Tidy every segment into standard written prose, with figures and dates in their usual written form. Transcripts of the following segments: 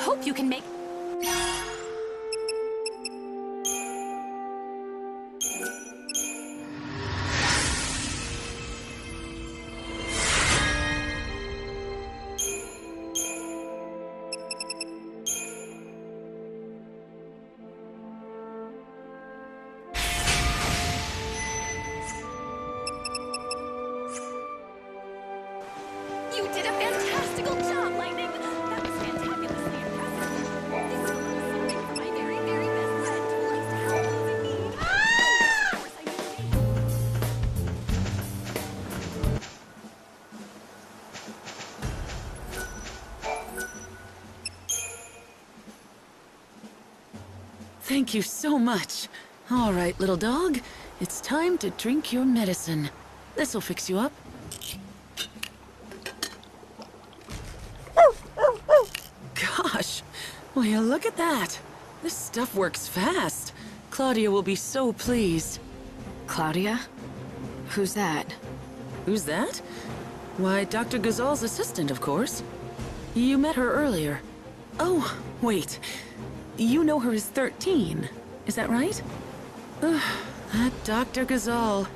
hope you can make... You did a fantastical job, Lightning! That was fantabulously impressive. This is something for my very, very best friend who likes to help those in need. Of course, I mean me. Thank you so much. All right, little dog. It's time to drink your medicine. This'll fix you up. Gosh, will you look at that? This stuff works fast. Claudia will be so pleased. Claudia? Who's that? Who's that? Why, Dr. Ghazal's assistant, of course. You met her earlier. Oh, wait. You know her as 13, is that right? That Dr. Ghazal.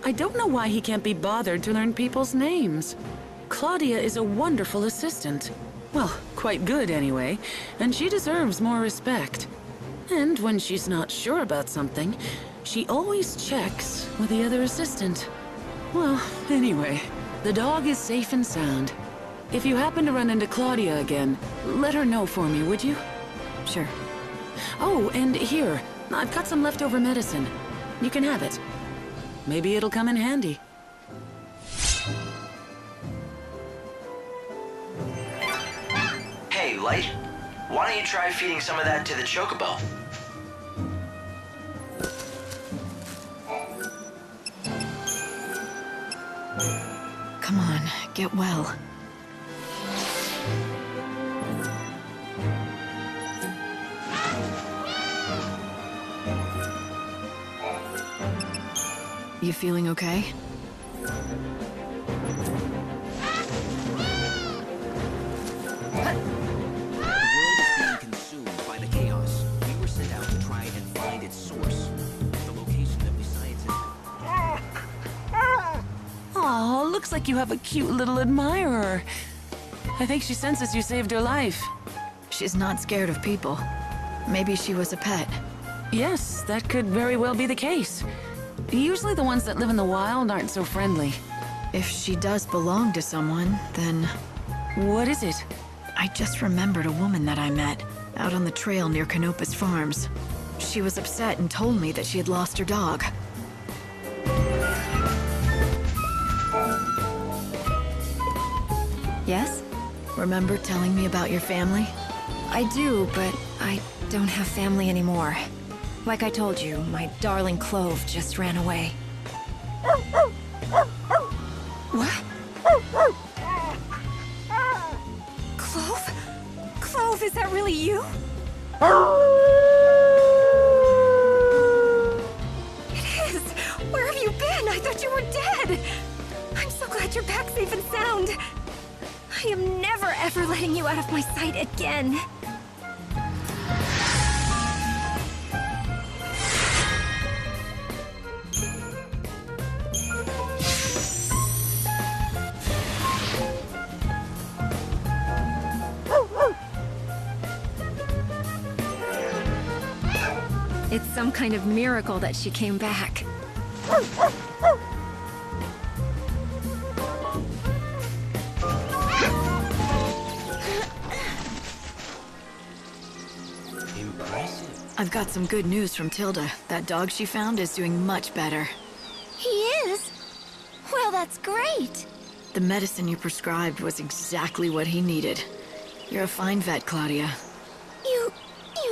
I don't know why he can't be bothered to learn people's names. Claudia is a wonderful assistant. Well, quite good anyway, and she deserves more respect. And when she's not sure about something, she always checks with the other assistant. Well, anyway, the dog is safe and sound. If you happen to run into Claudia again, let her know for me, would you? Sure. Oh, and here, I've got some leftover medicine. You can have it. Maybe it'll come in handy. Hey, Light. Why don't you try feeding some of that to the chocobo? Come on, get well. You feeling okay? Aw, looks like you have a cute little admirer. I think she senses you saved her life. She's not scared of people. Maybe she was a pet. Yes, that could very well be the case. Usually the ones that live in the wild aren't so friendly. If she does belong to someone, then... What is it? I just remembered a woman that I met, out on the trail near Canopus Farms. She was upset and told me that she had lost her dog. Yes? Remember telling me about your family? I do, but I don't have family anymore. Like I told you, my darling Clove just ran away. What? Clove? Clove, is that really you? It is! Where have you been? I thought you were dead! I'm so glad you're back safe and sound. I am never ever letting you out of my sight again. It's some kind of miracle that she came back. I've got some good news from Tilda. That dog she found is doing much better. He is? Well, that's great. The medicine you prescribed was exactly what he needed. You're a fine vet, Claudia. You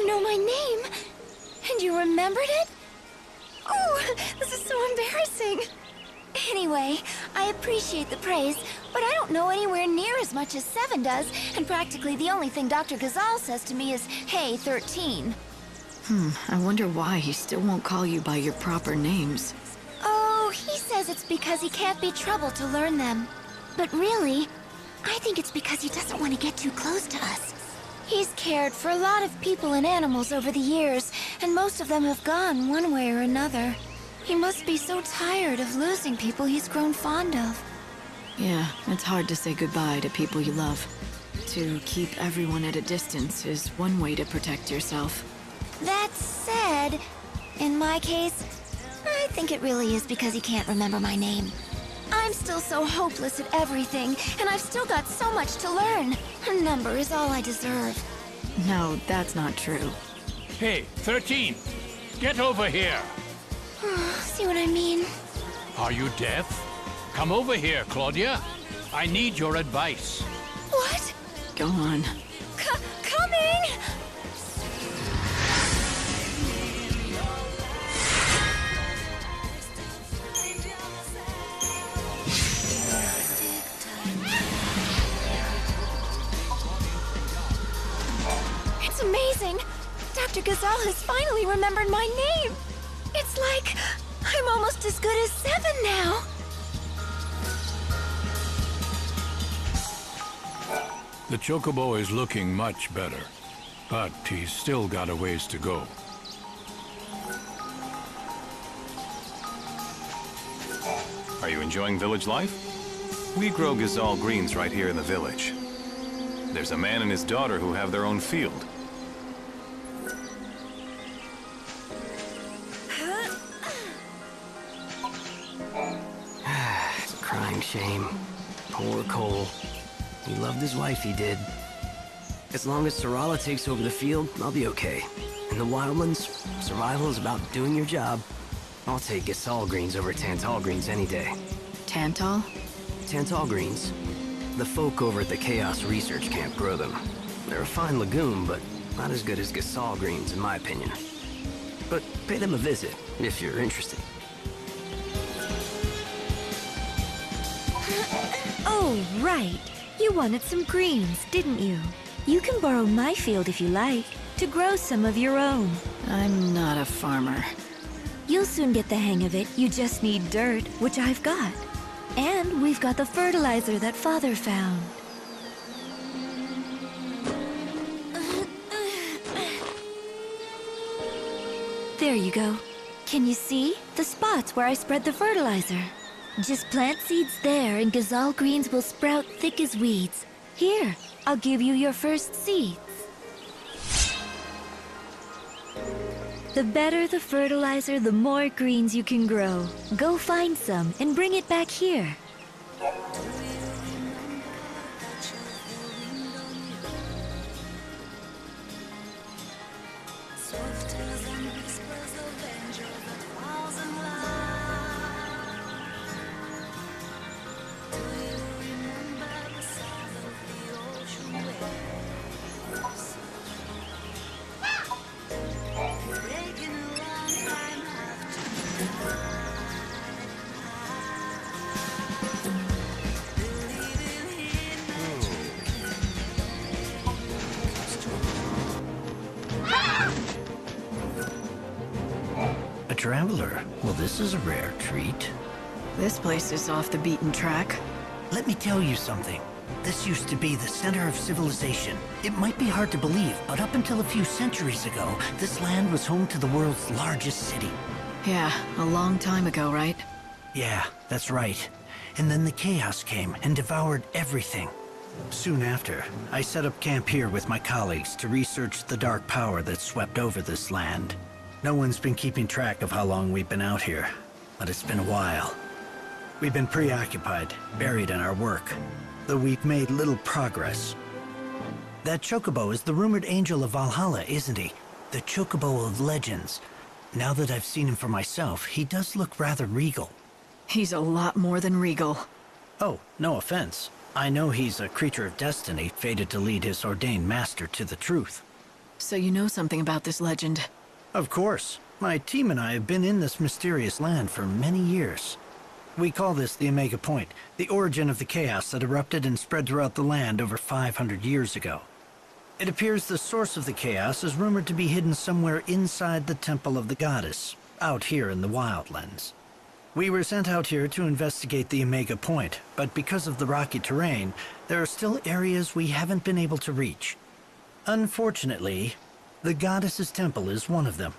know my name? And you remembered it? Oh, this is so embarrassing. Anyway, I appreciate the praise, but I don't know anywhere near as much as Seven does, and practically the only thing Dr. Ghazal says to me is, hey, 13. I wonder why he still won't call you by your proper names. Oh, he says it's because he can't be troubled to learn them. But really, I think it's because he doesn't want to get too close to us. He's cared for a lot of people and animals over the years, and most of them have gone one way or another. He must be so tired of losing people he's grown fond of. Yeah, it's hard to say goodbye to people you love. To keep everyone at a distance is one way to protect yourself. That said, in my case, I think it really is because he can't remember my name. I'm still so hopeless at everything, and I've still got so much to learn. A number is all I deserve. No, that's not true. Hey, 13! Get over here! See what I mean? Are you deaf? Come over here, Claudia. I need your advice. What? Go on. Coming! It's amazing! Dr. Gazelle has finally remembered my name! It's like I'm almost as good as 7 now! The Chocobo is looking much better, but he's still got a ways to go. Are you enjoying village life? We grow Gazelle greens right here in the village. There's a man and his daughter who have their own field. It's a crying shame. Poor Cole. He loved his wife, he did. As long as Sarala takes over the field, I'll be okay. In the wildlands, survival is about doing your job. I'll take Gasol greens over Tantal greens any day. Tantal? Tantal greens. The folk over at the Chaos Research Camp grow them. They're a fine legume, but not as good as Gasol greens, in my opinion. But pay them a visit, if you're interested. Oh, right. You wanted some greens, didn't you? You can borrow my field if you like, to grow some of your own. I'm not a farmer. You'll soon get the hang of it. You just need dirt, which I've got. And we've got the fertilizer that Father found. There you go. Can you see? The spots where I spread the fertilizer. Just plant seeds there and Gazelle greens will sprout thick as weeds. Here, I'll give you your first seeds. The better the fertilizer, the more greens you can grow. Go find some and bring it back here. A traveler? Well, this is a rare treat. This place is off the beaten track. Let me tell you something. This used to be the center of civilization. It might be hard to believe, but up until a few centuries ago, this land was home to the world's largest city. Yeah, a long time ago, right? Yeah, that's right. And then the chaos came and devoured everything. Soon after, I set up camp here with my colleagues to research the dark power that swept over this land. No one's been keeping track of how long we've been out here, but it's been a while. We've been preoccupied, buried in our work, though we've made little progress. That Chocobo is the rumored angel of Valhalla, isn't he? The Chocobo of legends. Now that I've seen him for myself, he does look rather regal. He's a lot more than regal. Oh, no offense. I know he's a creature of destiny, fated to lead his ordained master to the truth. So you know something about this legend? Of course. My team and I have been in this mysterious land for many years. We call this the Omega Point, the origin of the chaos that erupted and spread throughout the land over 500 years ago. It appears the source of the chaos is rumored to be hidden somewhere inside the Temple of the Goddess, out here in the Wildlands. We were sent out here to investigate the Omega Point, but because of the rocky terrain, there are still areas we haven't been able to reach. Unfortunately, the goddess's temple is one of them.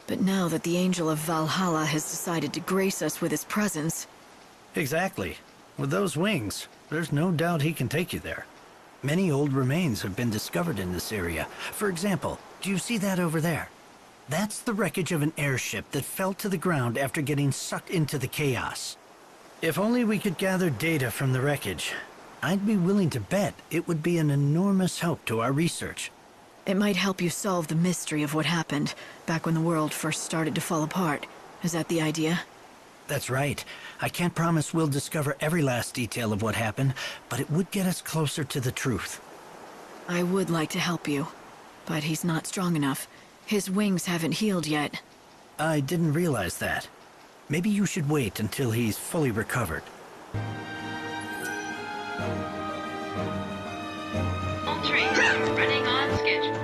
But now that the Angel of Valhalla has decided to grace us with his presence... Exactly. With those wings, there's no doubt he can take you there. Many old remains have been discovered in this area. For example, do you see that over there? That's the wreckage of an airship that fell to the ground after getting sucked into the chaos. If only we could gather data from the wreckage, I'd be willing to bet it would be an enormous help to our research. It might help you solve the mystery of what happened back when the world first started to fall apart. Is that the idea? That's right. I can't promise we'll discover every last detail of what happened, but it would get us closer to the truth. I would like to help you, but he's not strong enough. His wings haven't healed yet. I didn't realize that. Maybe you should wait until he's fully recovered. All trains are running on schedule.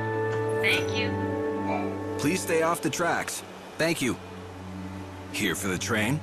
Thank you. Please stay off the tracks. Thank you. Here for the train?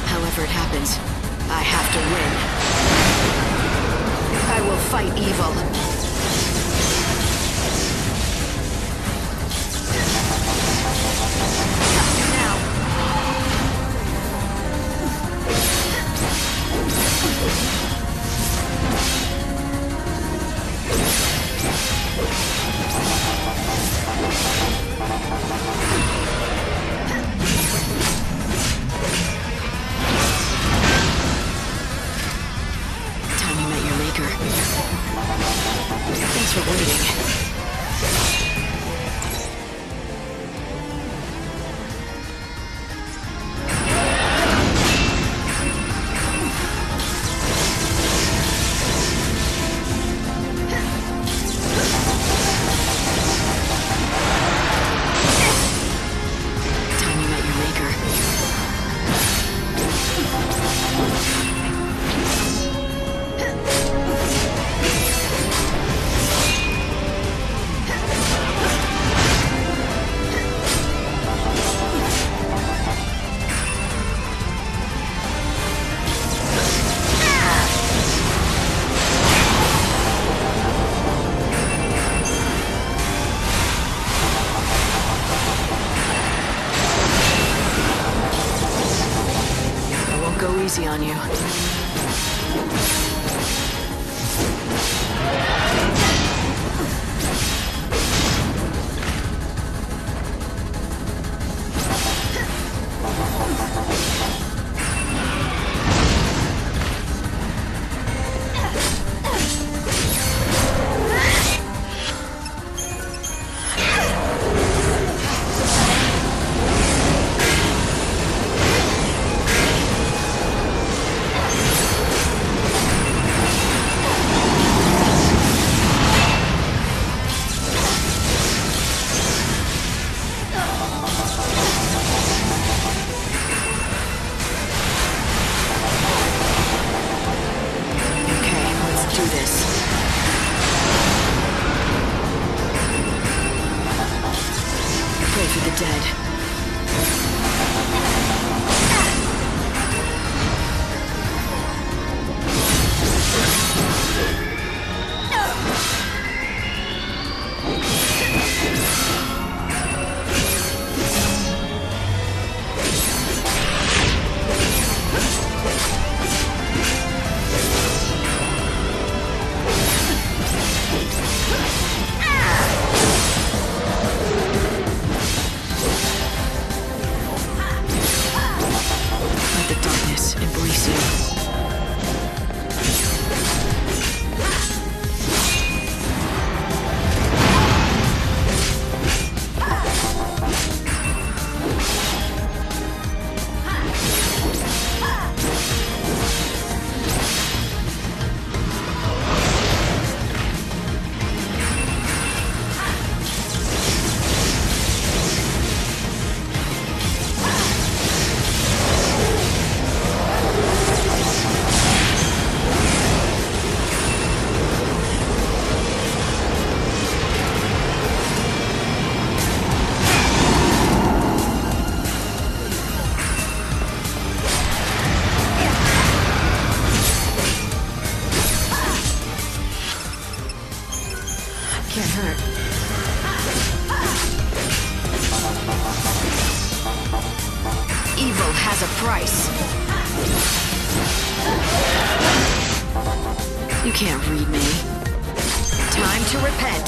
However it happens, I have to win. I will fight evil. Thanks for waiting. Easy on you. Evil has a price. You can't read me. Time to repent.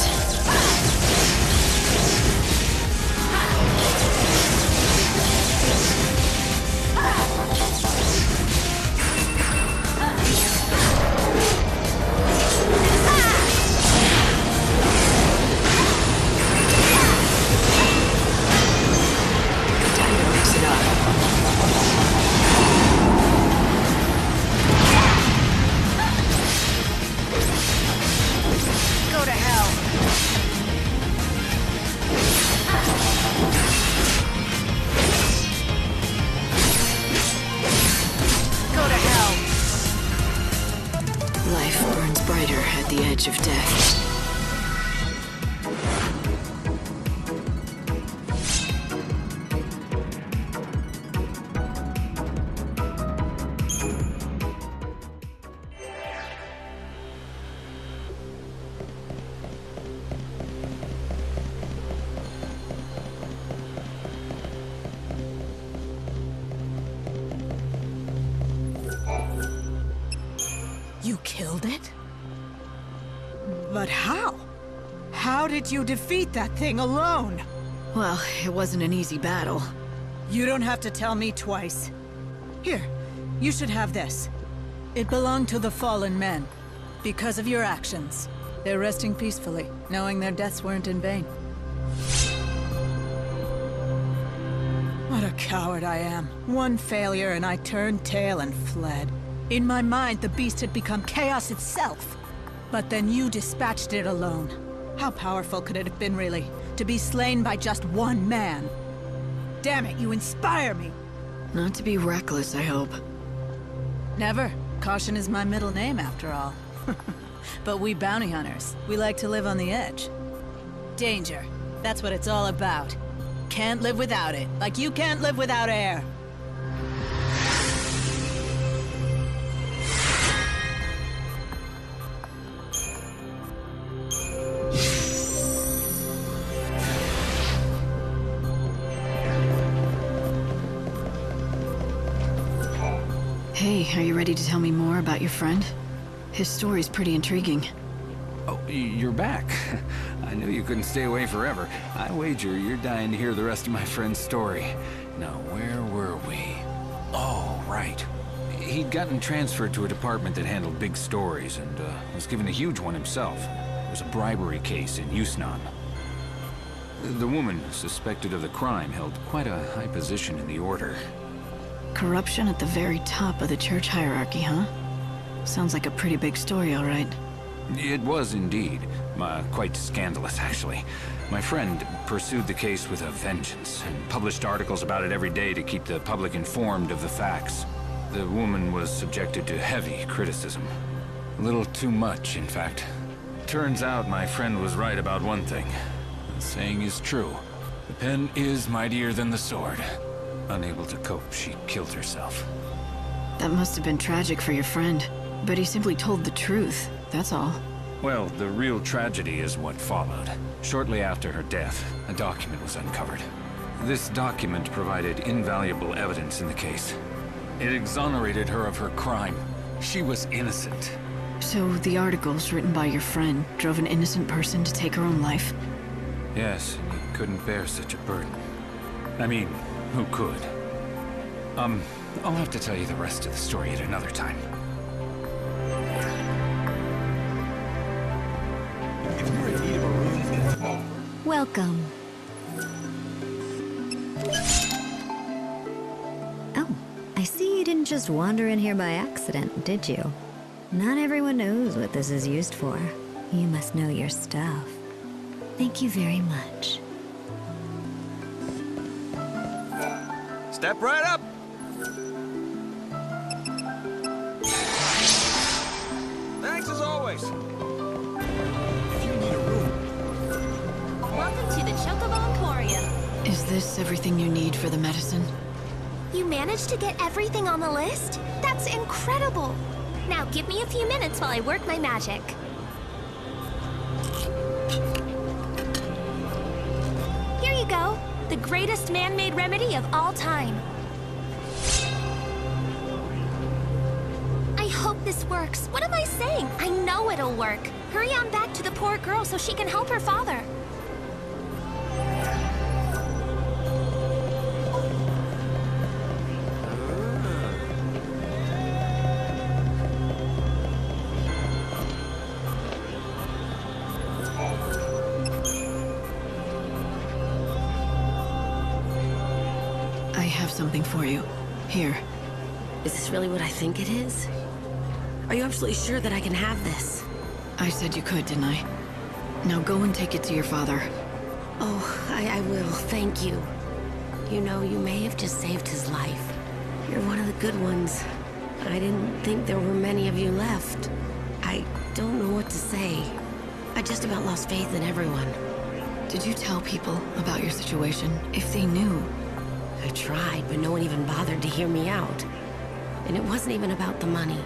Time to mix it up. Go to hell. Go to hell. Life burns brighter at the edge of death. You killed it? But how? How did you defeat that thing alone? Well, it wasn't an easy battle. You don't have to tell me twice. Here, you should have this. It belonged to the fallen men. Because of your actions, they're resting peacefully, knowing their deaths weren't in vain. What a coward I am. One failure and I turned tail and fled. In my mind, the beast had become chaos itself. But then you dispatched it alone. How powerful could it have been, really? To be slain by just one man? Damn it, you inspire me! Not to be reckless, I hope. Never. Caution is my middle name, after all. But we bounty hunters, we like to live on the edge. Danger. That's what it's all about. Can't live without it, like you can't live without air. Hey, are you ready to tell me more about your friend? His story's pretty intriguing. Oh, you're back. I knew you couldn't stay away forever. I wager you're dying to hear the rest of my friend's story. Now, where were we? Oh, right. He'd gotten transferred to a department that handled big stories and was given a huge one himself. It was a bribery case in Yusnan. The woman suspected of the crime held quite a high position in the order. Corruption at the very top of the church hierarchy, huh? Sounds like a pretty big story, all right. It was indeed. Quite scandalous, actually. My friend pursued the case with a vengeance and published articles about it every day to keep the public informed of the facts. The woman was subjected to heavy criticism. A little too much, in fact. Turns out my friend was right about one thing. The saying is true. The pen is mightier than the sword. Unable to cope, she killed herself. That must have been tragic for your friend. But he simply told the truth, that's all. Well, the real tragedy is what followed. Shortly after her death, a document was uncovered. This document provided invaluable evidence in the case. It exonerated her of her crime. She was innocent. So the articles written by your friend drove an innocent person to take her own life? Yes, and he couldn't bear such a burden. I mean, who could? I'll have to tell you the rest of the story at another time. Welcome. Oh, I see you didn't just wander in here by accident, did you? Not everyone knows what this is used for. You must know your stuff. Thank you very much. Step right up! Thanks as always. Welcome to the Chocobo Emporium. Is this everything you need for the medicine? You managed to get everything on the list? That's incredible! Now give me a few minutes while I work my magic. greatest man-made remedy of all time. I hope this works. What am I saying? I know it'll work. Hurry on back to the poor girl so she can help her father. I have something for you. Here. Is this really what I think it is? Are you absolutely sure that I can have this? I said you could, didn't I? Now go and take it to your father. Oh, I will. Thank you. You know, you may have just saved his life. You're one of the good ones. I didn't think there were many of you left. I don't know what to say. I just about lost faith in everyone. Did you tell people about your situation, if they knew? I tried, but no one even bothered to hear me out. And it wasn't even about the money.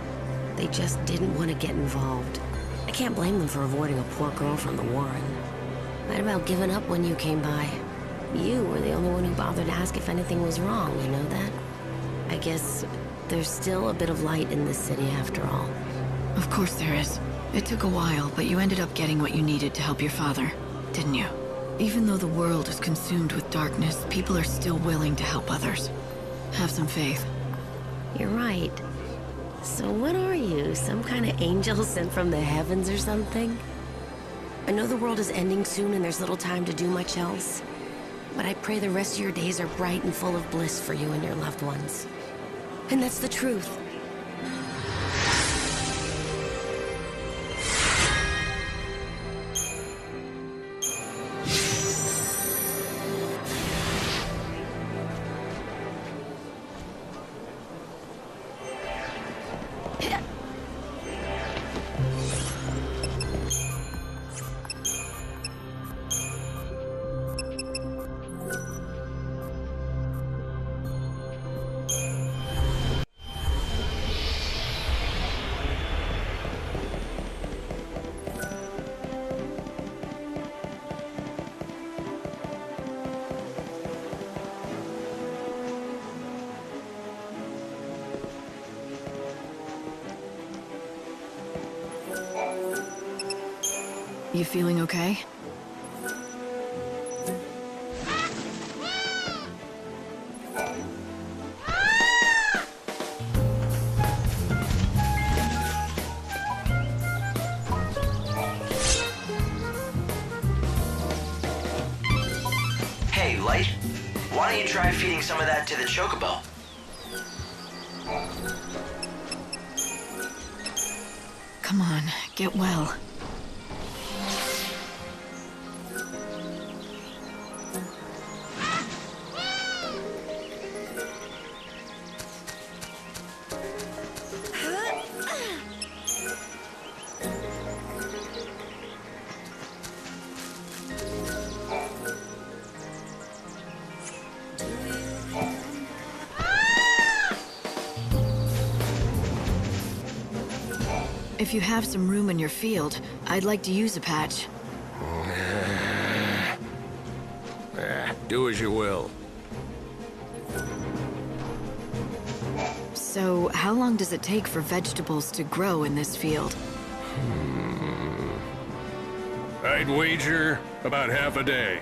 They just didn't want to get involved. I can't blame them for avoiding a poor girl from the Warren. I'd about given up when you came by. You were the only one who bothered to ask if anything was wrong, you know that? I guess there's still a bit of light in this city after all. Of course there is. It took a while, but you ended up getting what you needed to help your father, didn't you? Even though the world is consumed with darkness, people are still willing to help others. Have some faith. You're right. So what are you? Some kind of angel sent from the heavens or something? I know the world is ending soon and there's little time to do much else. But I pray the rest of your days are bright and full of bliss for you and your loved ones. And that's the truth. You feeling okay? Hey, Light. Why don't you try feeding some of that to the chocobo? Come on, get well. If you have some room in your field, I'd like to use a patch. Do as you will. So, how long does it take for vegetables to grow in this field? I'd wager about half a day.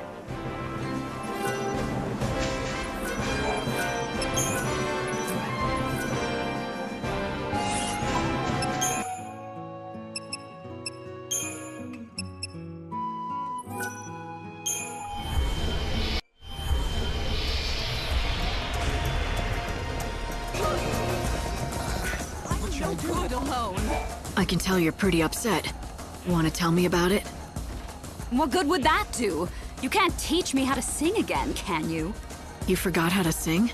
Good alone. I can tell you're pretty upset. Want to tell me about it? What good would that do? You can't teach me how to sing again, can you? You forgot how to sing?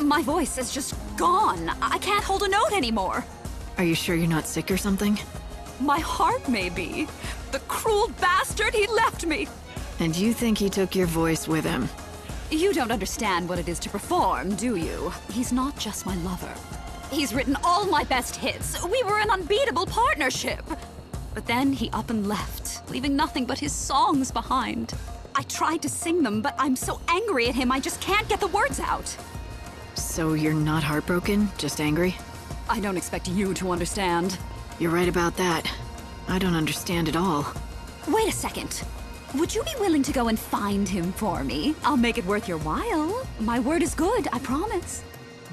My voice is just gone. I can't hold a note anymore. Are you sure you're not sick or something? My heart may be. The cruel bastard, he left me. And you think he took your voice with him? You don't understand what it is to perform, do you? He's not just my lover. He's written all my best hits. We were an unbeatable partnership. But then he up and left, leaving nothing but his songs behind. I tried to sing them, but I'm so angry at him I just can't get the words out. So you're not heartbroken, just angry? I don't expect you to understand. You're right about that. I don't understand at all. Wait a second. Would you be willing to go and find him for me? I'll make it worth your while. My word is good, I promise.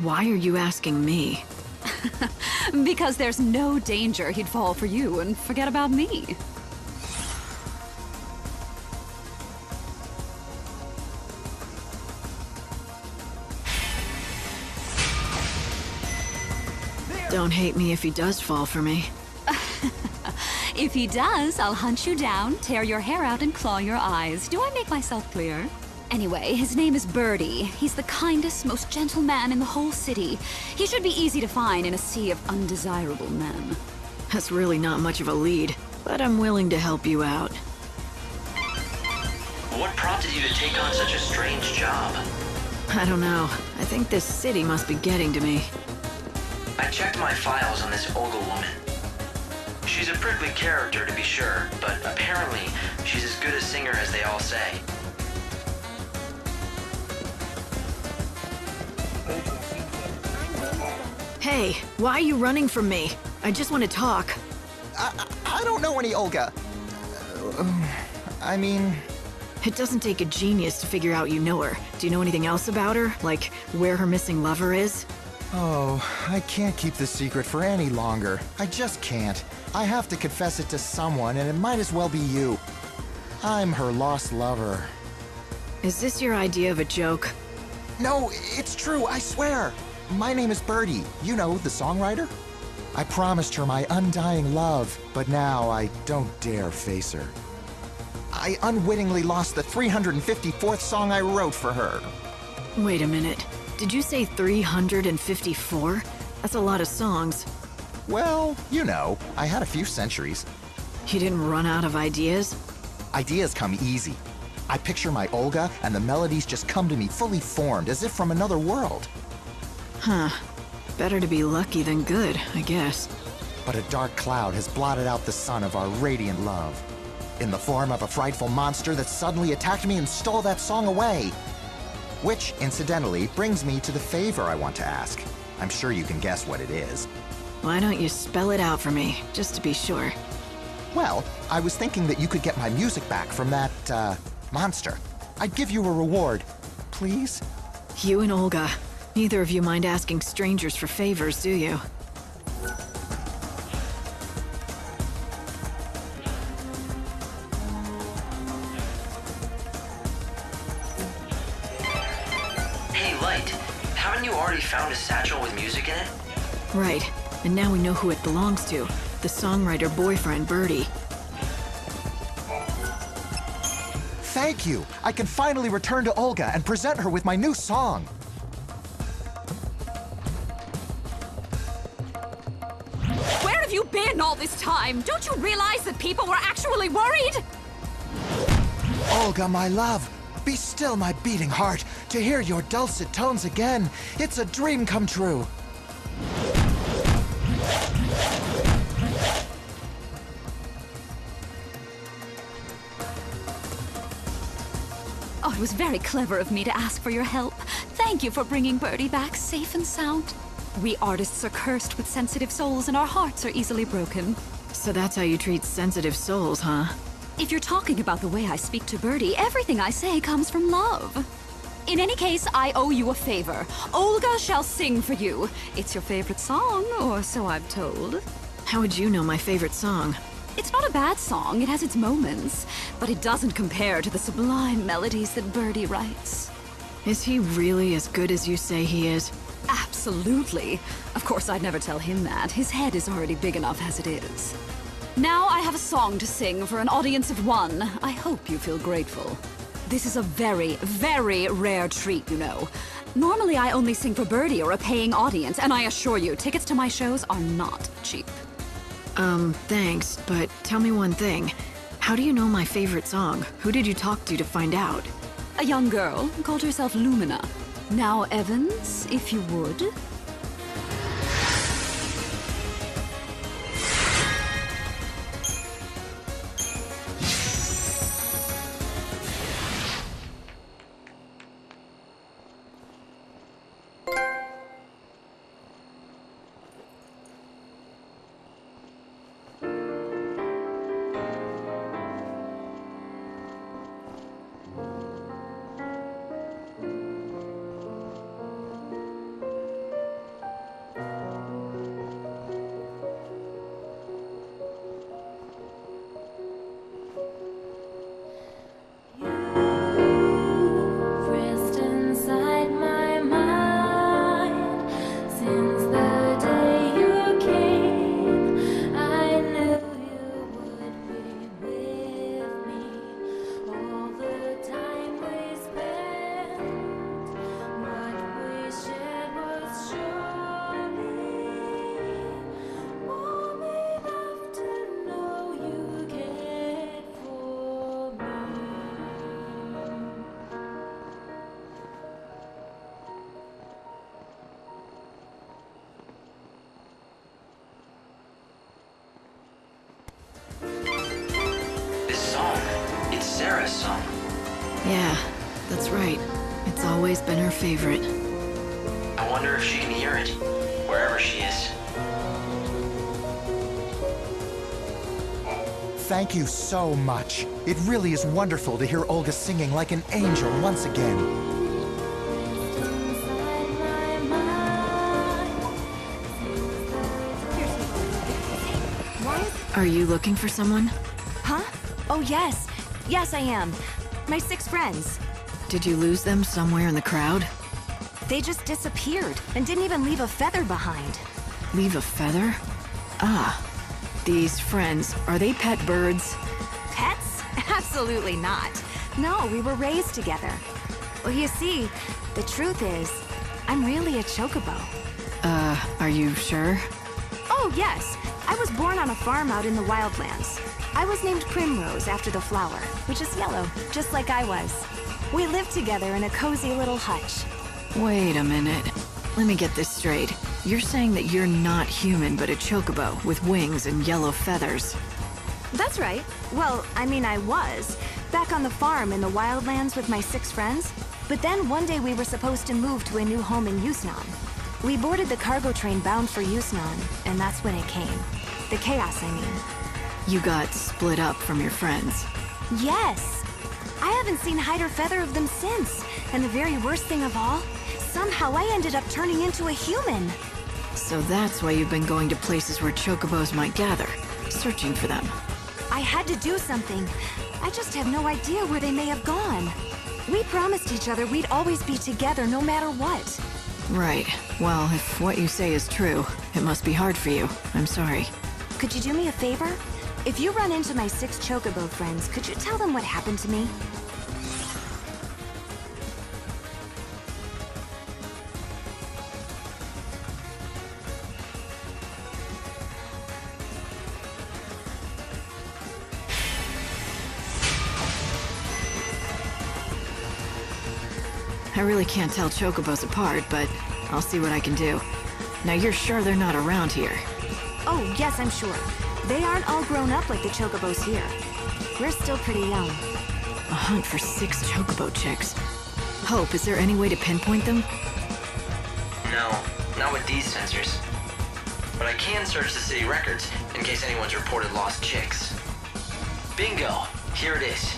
Why are you asking me? Because there's no danger he'd fall for you and forget about me. Don't hate me if he does fall for me. If he does, I'll hunt you down, tear your hair out, and claw your eyes. Do I make myself clear? Anyway, his name is Birdie. He's the kindest, most gentle man in the whole city. He should be easy to find in a sea of undesirable men. That's really not much of a lead, but I'm willing to help you out. What prompted you to take on such a strange job? I don't know. I think this city must be getting to me. I checked my files on this Olga woman. She's a prickly character to be sure, but apparently she's as good a singer as they all say. Hey, why are you running from me? I just want to talk. I don't know any Olga. I mean... It doesn't take a genius to figure out you know her. Do you know anything else about her? Like, where her missing lover is? Oh, I can't keep this secret for any longer. I just can't. I have to confess it to someone, and it might as well be you. I'm her lost lover. Is this your idea of a joke? No, it's true, I swear. My name is Birdie. You know, the songwriter? I promised her my undying love, but now I don't dare face her. I unwittingly lost the 354th song I wrote for her. Wait a minute. Did you say 354? That's a lot of songs. Well, you know, I had a few centuries. You didn't run out of ideas? Ideas come easy. I picture my Olga, and the melodies just come to me fully formed, as if from another world. Huh. Better to be lucky than good, I guess. But a dark cloud has blotted out the sun of our radiant love, in the form of a frightful monster that suddenly attacked me and stole that song away. Which, incidentally, brings me to the favor I want to ask. I'm sure you can guess what it is. Why don't you spell it out for me, just to be sure? Well, I was thinking that you could get my music back from that, monster. I'd give you a reward. Please? You and Olga. Neither of you mind asking strangers for favors, do you? Hey, Light, haven't you already found a satchel with music in it? Right. And now we know who it belongs to. The songwriter boyfriend, Birdie. Thank you! I can finally return to Olga and present her with my new song. Where have you been all this time? Don't you realize that people were actually worried? Olga, my love, be still my beating heart. To hear your dulcet tones again, it's a dream come true. Oh, it was very clever of me to ask for your help. Thank you for bringing Birdie back safe and sound. We artists are cursed with sensitive souls, and our hearts are easily broken. So that's how you treat sensitive souls, huh? If you're talking about the way I speak to Birdie, everything I say comes from love. In any case, I owe you a favor. Olga shall sing for you. It's your favorite song, or so I've told. How would you know my favorite song? It's not a bad song, it has its moments, but it doesn't compare to the sublime melodies that Birdie writes. Is he really as good as you say he is? Absolutely. Of course, I'd never tell him that. His head is already big enough as it is. Now I have a song to sing for an audience of one. I hope you feel grateful. This is a very, very rare treat, you know. Normally I only sing for Birdie or a paying audience, and I assure you, tickets to my shows are not cheap. Thanks, but tell me one thing. How do you know my favorite song? Who did you talk to find out? A young girl called herself Lumina. Now, Evans, if you would. Yeah, that's right. It's always been her favorite. I wonder if she can hear it, wherever she is. Thank you so much. It really is wonderful to hear Olga singing like an angel once again. Are you looking for someone? Huh? Oh, yes. Yes, I am. My 6 friends. Did you lose them somewhere in the crowd? They just disappeared and didn't even leave a feather behind. Leave a feather? Ah. These friends, are they pet birds? Pets? Absolutely not. No, we were raised together. Well, you see, the truth is, I'm really a chocobo. Are you sure? Oh, yes. I was born on a farm out in the wildlands. I was named Primrose after the flower, which is yellow, just like I was. We lived together in a cozy little hutch. Wait a minute. Let me get this straight. You're saying that you're not human, but a chocobo with wings and yellow feathers. That's right. Well, I mean, I was. Back on the farm in the wildlands with my 6 friends. But then one day we were supposed to move to a new home in Yusnan. We boarded the cargo train bound for Yusnan, and that's when it came. The chaos, I mean. You got split up from your friends. Yes! I haven't seen hide or feather of them since. And the very worst thing of all, somehow I ended up turning into a human. So that's why you've been going to places where chocobos might gather, searching for them. I had to do something. I just have no idea where they may have gone. We promised each other we'd always be together no matter what. Right. Well, if what you say is true, it must be hard for you. I'm sorry. Could you do me a favor? If you run into my 6 chocobo friends, could you tell them what happened to me? I really can't tell chocobos apart, but I'll see what I can do. Now you're sure they're not around here? Oh, yes, I'm sure. They aren't all grown up like the chocobos here. We're still pretty young. A hunt for 6 chocobo chicks. Hope, is there any way to pinpoint them? No, not with these sensors. But I can search the city records in case anyone's reported lost chicks. Bingo! Here it is.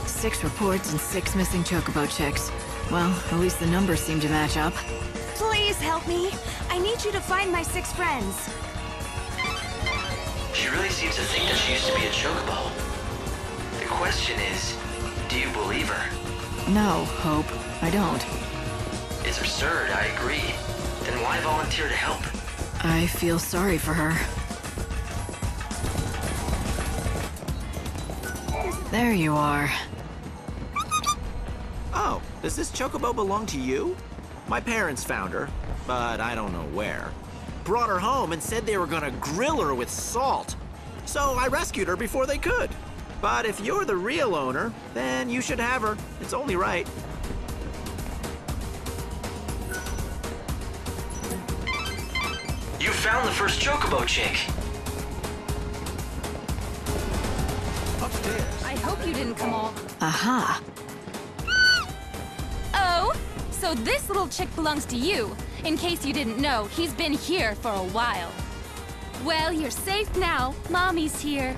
Six reports and 6 missing chocobo chicks. Well, at least the numbers seem to match up. Please help me. I need you to find my 6 friends. She really seems to think that she used to be a chocobo. The question is, do you believe her? No, Hope. I don't. It's absurd, I agree. Then why volunteer to help? I feel sorry for her. There you are. Oh, does this chocobo belong to you? My parents found her, but I don't know where. Brought her home and said they were gonna grill her with salt. So I rescued her before they could. But if you're the real owner, then you should have her. It's only right. You found the first chocobo chick. Upstairs. I hope you didn't come all... Aha. Oh, so this little chick belongs to you. In case you didn't know, he's been here for a while. Well, you're safe now. Mommy's here.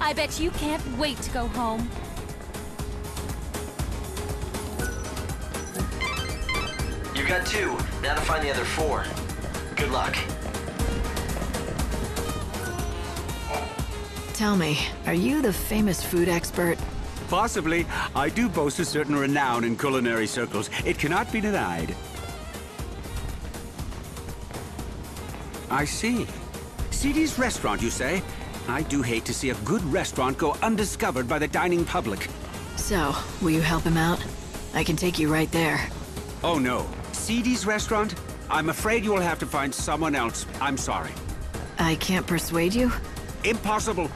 I bet you can't wait to go home. You got 2. Now to find the other 4. Good luck. Tell me, are you the famous food expert? Possibly. I do boast a certain renown in culinary circles. It cannot be denied. I see. Cd's restaurant, you say? I do hate to see a good restaurant go undiscovered by the dining public. So, will you help him out? I can take you right there. Oh no. Cd's restaurant? I'm afraid you will have to find someone else. I'm sorry. I can't persuade you? Impossible.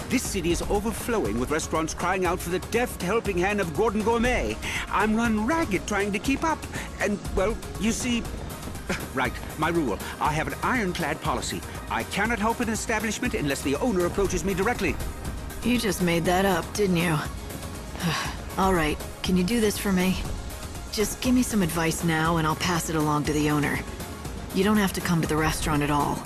This city is overflowing with restaurants crying out for the deft helping hand of Gordon Gourmet. I'm run ragged trying to keep up. And, well, you see, Right, my rule. I have an ironclad policy. I cannot help an establishment unless the owner approaches me directly. You just made that up, didn't you? All right, can you do this for me? Just give me some advice now and I'll pass it along to the owner. You don't have to come to the restaurant at all.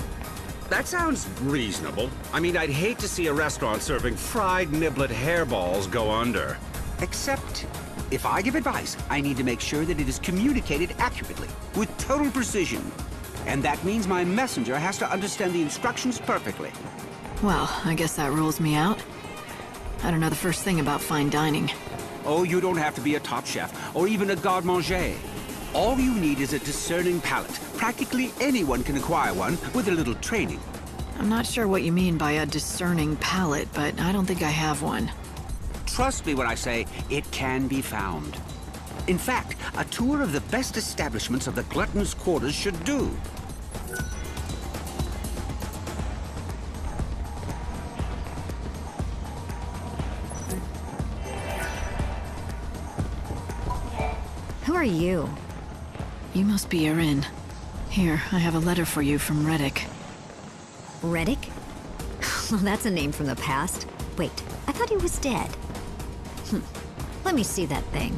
That sounds reasonable. I mean, I'd hate to see a restaurant serving fried niblet hairballs go under. Except, if I give advice, I need to make sure that it is communicated accurately, with total precision. And that means my messenger has to understand the instructions perfectly. Well, I guess that rules me out. I don't know the first thing about fine dining. Oh, you don't have to be a top chef, or even a garde-manger. All you need is a discerning palate. Practically anyone can acquire one with a little training. I'm not sure what you mean by a discerning palate, but I don't think I have one. Trust me when I say it can be found. In fact, a tour of the best establishments of the glutton's quarters should do. Who are you? You must be Erin. Here, I have a letter for you from Reddick. Reddick? Well, that's a name from the past. Wait, I thought he was dead. Let me see that thing.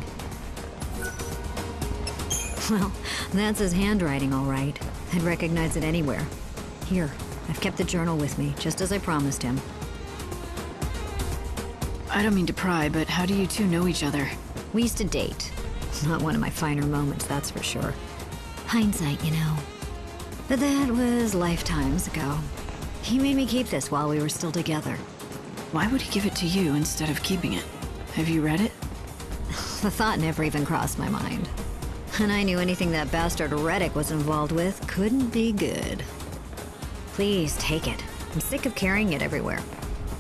Well, that's his handwriting, all right. I'd recognize it anywhere. Here, I've kept the journal with me, just as I promised him. I don't mean to pry, but how do you two know each other? We used to date. Not one of my finer moments, that's for sure. Hindsight, you know. But that was lifetimes ago. He made me keep this while we were still together. Why would he give it to you instead of keeping it? Have you read it? The thought never even crossed my mind. And I knew anything that bastard Reddick was involved with couldn't be good. Please, take it. I'm sick of carrying it everywhere.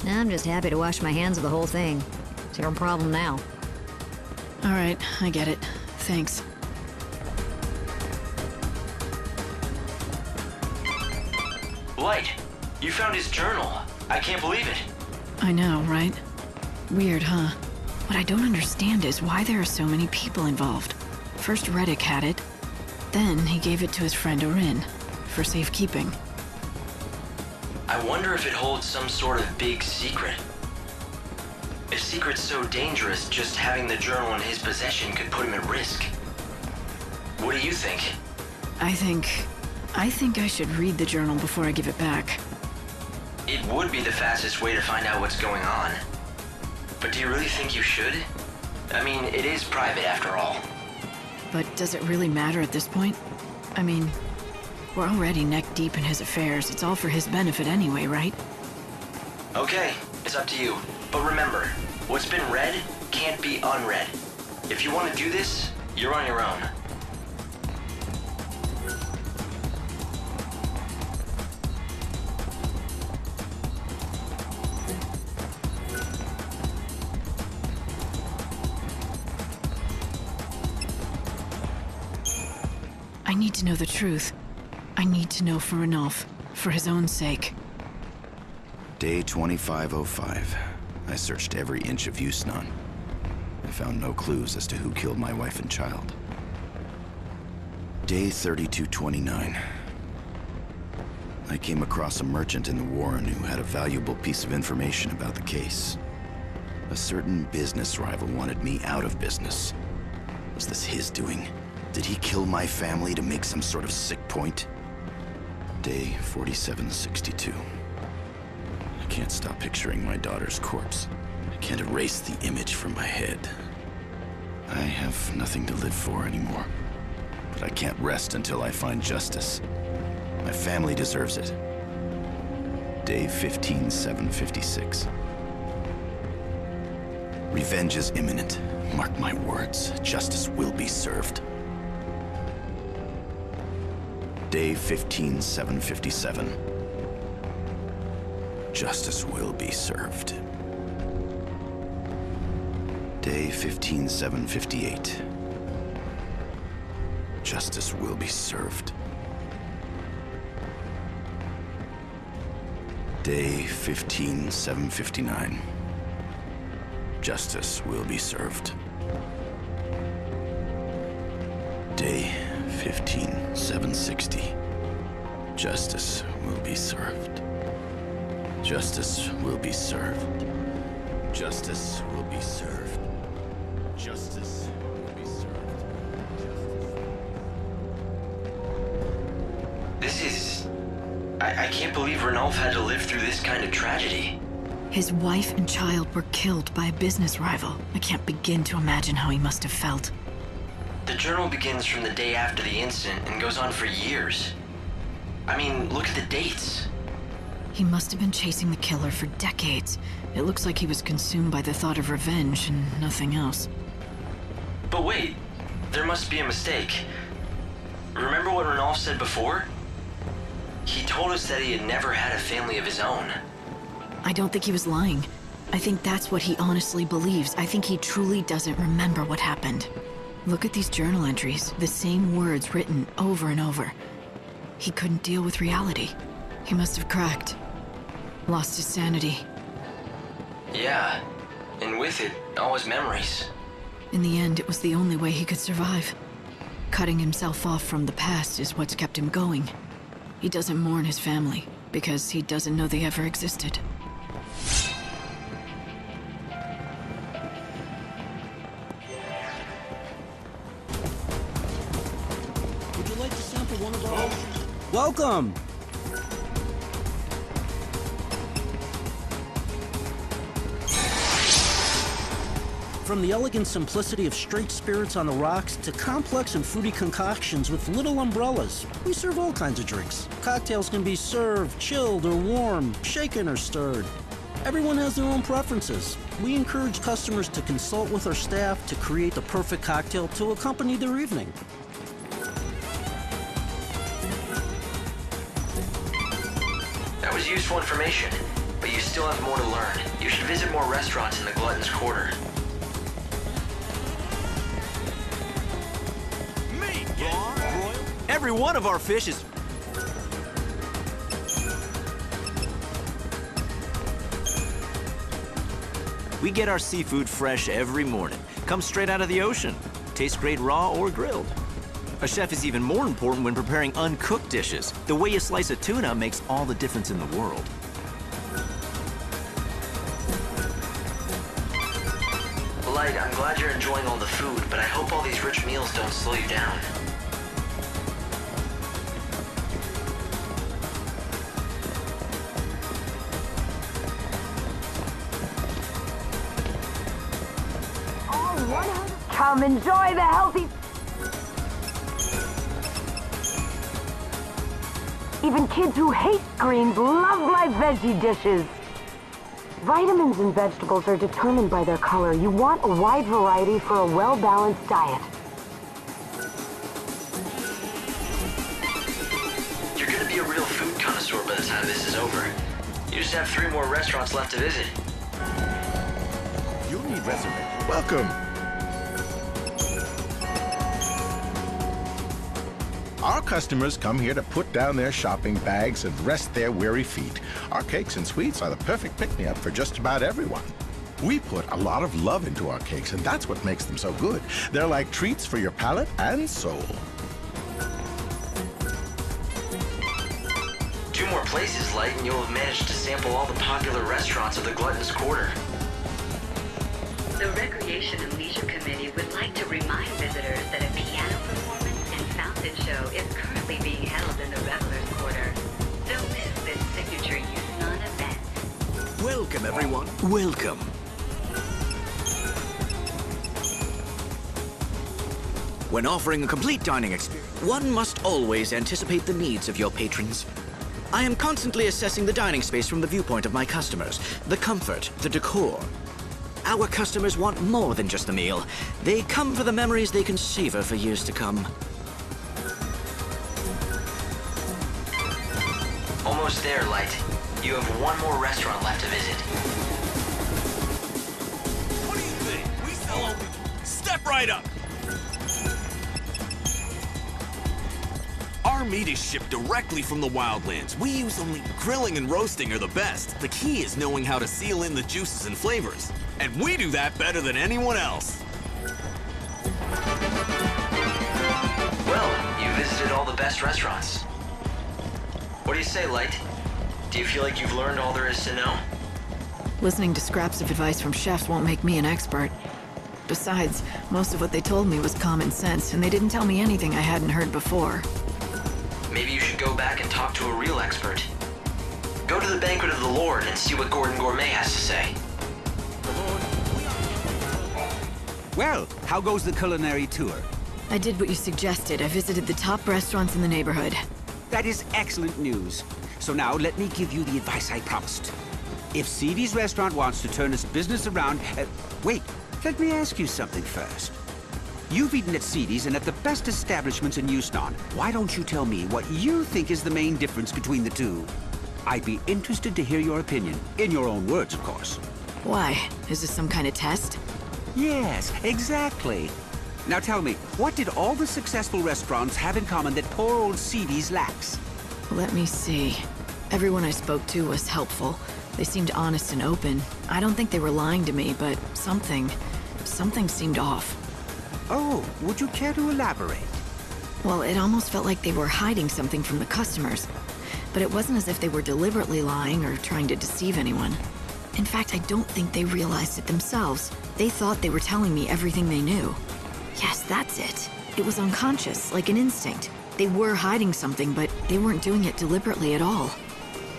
I'm just happy to wash my hands of the whole thing. It's your problem now. All right, I get it. Thanks. Light, you found his journal. I can't believe it. I know, right? Weird, huh? What I don't understand is why there are so many people involved. First Reddick had it, then he gave it to his friend Erin, for safekeeping. I wonder if it holds some sort of big secret. A secret so dangerous, just having the journal in his possession could put him at risk. What do you think? I think I should read the journal before I give it back. It would be the fastest way to find out what's going on. But do you really think you should? I mean, it is private after all. But does it really matter at this point? I mean, we're already neck deep in his affairs. It's all for his benefit anyway, right? Okay, it's up to you. But remember, what's been read can't be unread. If you want to do this, you're on your own. I need to know the truth. I need to know for Ranulph, for his own sake. Day 2505. I searched every inch of Yusnan. I found no clues as to who killed my wife and child. Day 3229. I came across a merchant in the Warren who had a valuable piece of information about the case. A certain business rival wanted me out of business. Was this his doing? Did he kill my family to make some sort of sick point? Day 4762. I can't stop picturing my daughter's corpse. I can't erase the image from my head. I have nothing to live for anymore. But I can't rest until I find justice. My family deserves it. Day 15756. Revenge is imminent. Mark my words, justice will be served. Day 15757. Justice will be served. Day 15758. Justice will be served. Day 15759. Justice will be served. Day Pt.13, Justice will be served. Justice will be served. Justice will be served. Justice will be served. This is... I can't believe Ranulph had to live through this kind of tragedy. His wife and child were killed by a business rival. I can't begin to imagine how he must have felt. The journal begins from the day after the incident and goes on for years. I mean, look at the dates. He must have been chasing the killer for decades. It looks like he was consumed by the thought of revenge and nothing else. But wait, there must be a mistake. Remember what Ranulph said before? He told us that he had never had a family of his own. I don't think he was lying. I think that's what he honestly believes. I think he truly doesn't remember what happened. Look at these journal entries, the same words written over and over. He couldn't deal with reality. He must have cracked. Lost his sanity. Yeah, and with it, all his memories. In the end, it was the only way he could survive. Cutting himself off from the past is what's kept him going. He doesn't mourn his family, because he doesn't know they ever existed. Would you like to sample one of our... Welcome! From the elegant simplicity of straight spirits on the rocks to complex and fruity concoctions with little umbrellas, we serve all kinds of drinks. Cocktails can be served, chilled or warm, shaken or stirred. Everyone has their own preferences. We encourage customers to consult with our staff to create the perfect cocktail to accompany their evening. That was useful information, but you still have more to learn. You should visit more restaurants in the Glutton's Quarter. Every one of our fish is... We get our seafood fresh every morning. Comes straight out of the ocean. Tastes great raw or grilled. A chef is even more important when preparing uncooked dishes. The way you slice a tuna makes all the difference in the world. Light, I'm glad you're enjoying all the food, but I hope all these rich meals don't slow you down. Come enjoy the healthy... Even kids who hate greens love my veggie dishes. Vitamins in vegetables are determined by their color. You want a wide variety for a well-balanced diet. You're gonna be a real food connoisseur by the time this is over. You just have 3 more restaurants left to visit. You need reservation. Welcome. Our customers come here to put down their shopping bags and rest their weary feet. Our cakes and sweets are the perfect pick-me-up for just about everyone. We put a lot of love into our cakes, and that's what makes them so good. They're like treats for your palate and soul. 2 more places, Light, and you'll have managed to sample all the popular restaurants of the Glutton's Quarter. The Recreation and Leisure Committee would like to remind visitors that a piano performance and fountain show is currently being held in the Revelers Quarter. Don't miss this signature Yuzon event. Welcome, everyone. Welcome. When offering a complete dining experience, one must always anticipate the needs of your patrons. I am constantly assessing the dining space from the viewpoint of my customers, the comfort, the decor. Our customers want more than just a meal. They come for the memories they can savor for years to come. Almost there, Light. You have 1 more restaurant left to visit. What do you think? We sell only... Step right up! Our meat is shipped directly from the wildlands. We use only grilling and roasting are the best. The key is knowing how to seal in the juices and flavors. And we do that better than anyone else. Well, you've visited all the best restaurants. What do you say, Light? Do you feel like you've learned all there is to know? Listening to scraps of advice from chefs won't make me an expert. Besides, most of what they told me was common sense, and they didn't tell me anything I hadn't heard before. Maybe you should go back and talk to a real expert. Go to the Banquet of the Lord and see what Gordon Gourmet has to say. Well, how goes the culinary tour? I did what you suggested. I visited the top restaurants in the neighborhood. That is excellent news. So now let me give you the advice I promised. If Seedy's restaurant wants to turn its business around... wait, let me ask you something first. You've eaten at Seedy's and at the best establishments in Houston. Why don't you tell me what you think is the main difference between the two? I'd be interested to hear your opinion. In your own words, of course. Why? Is this some kind of test? Yes, exactly. Now tell me, what did all the successful restaurants have in common that poor old Seedy's lacks? Let me see. Everyone I spoke to was helpful. They seemed honest and open. I don't think they were lying to me, but something seemed off. Oh, would you care to elaborate? Well, it almost felt like they were hiding something from the customers. But it wasn't as if they were deliberately lying or trying to deceive anyone. In fact, I don't think they realized it themselves. They thought they were telling me everything they knew. Yes, that's it. It was unconscious, like an instinct. They were hiding something, but they weren't doing it deliberately at all.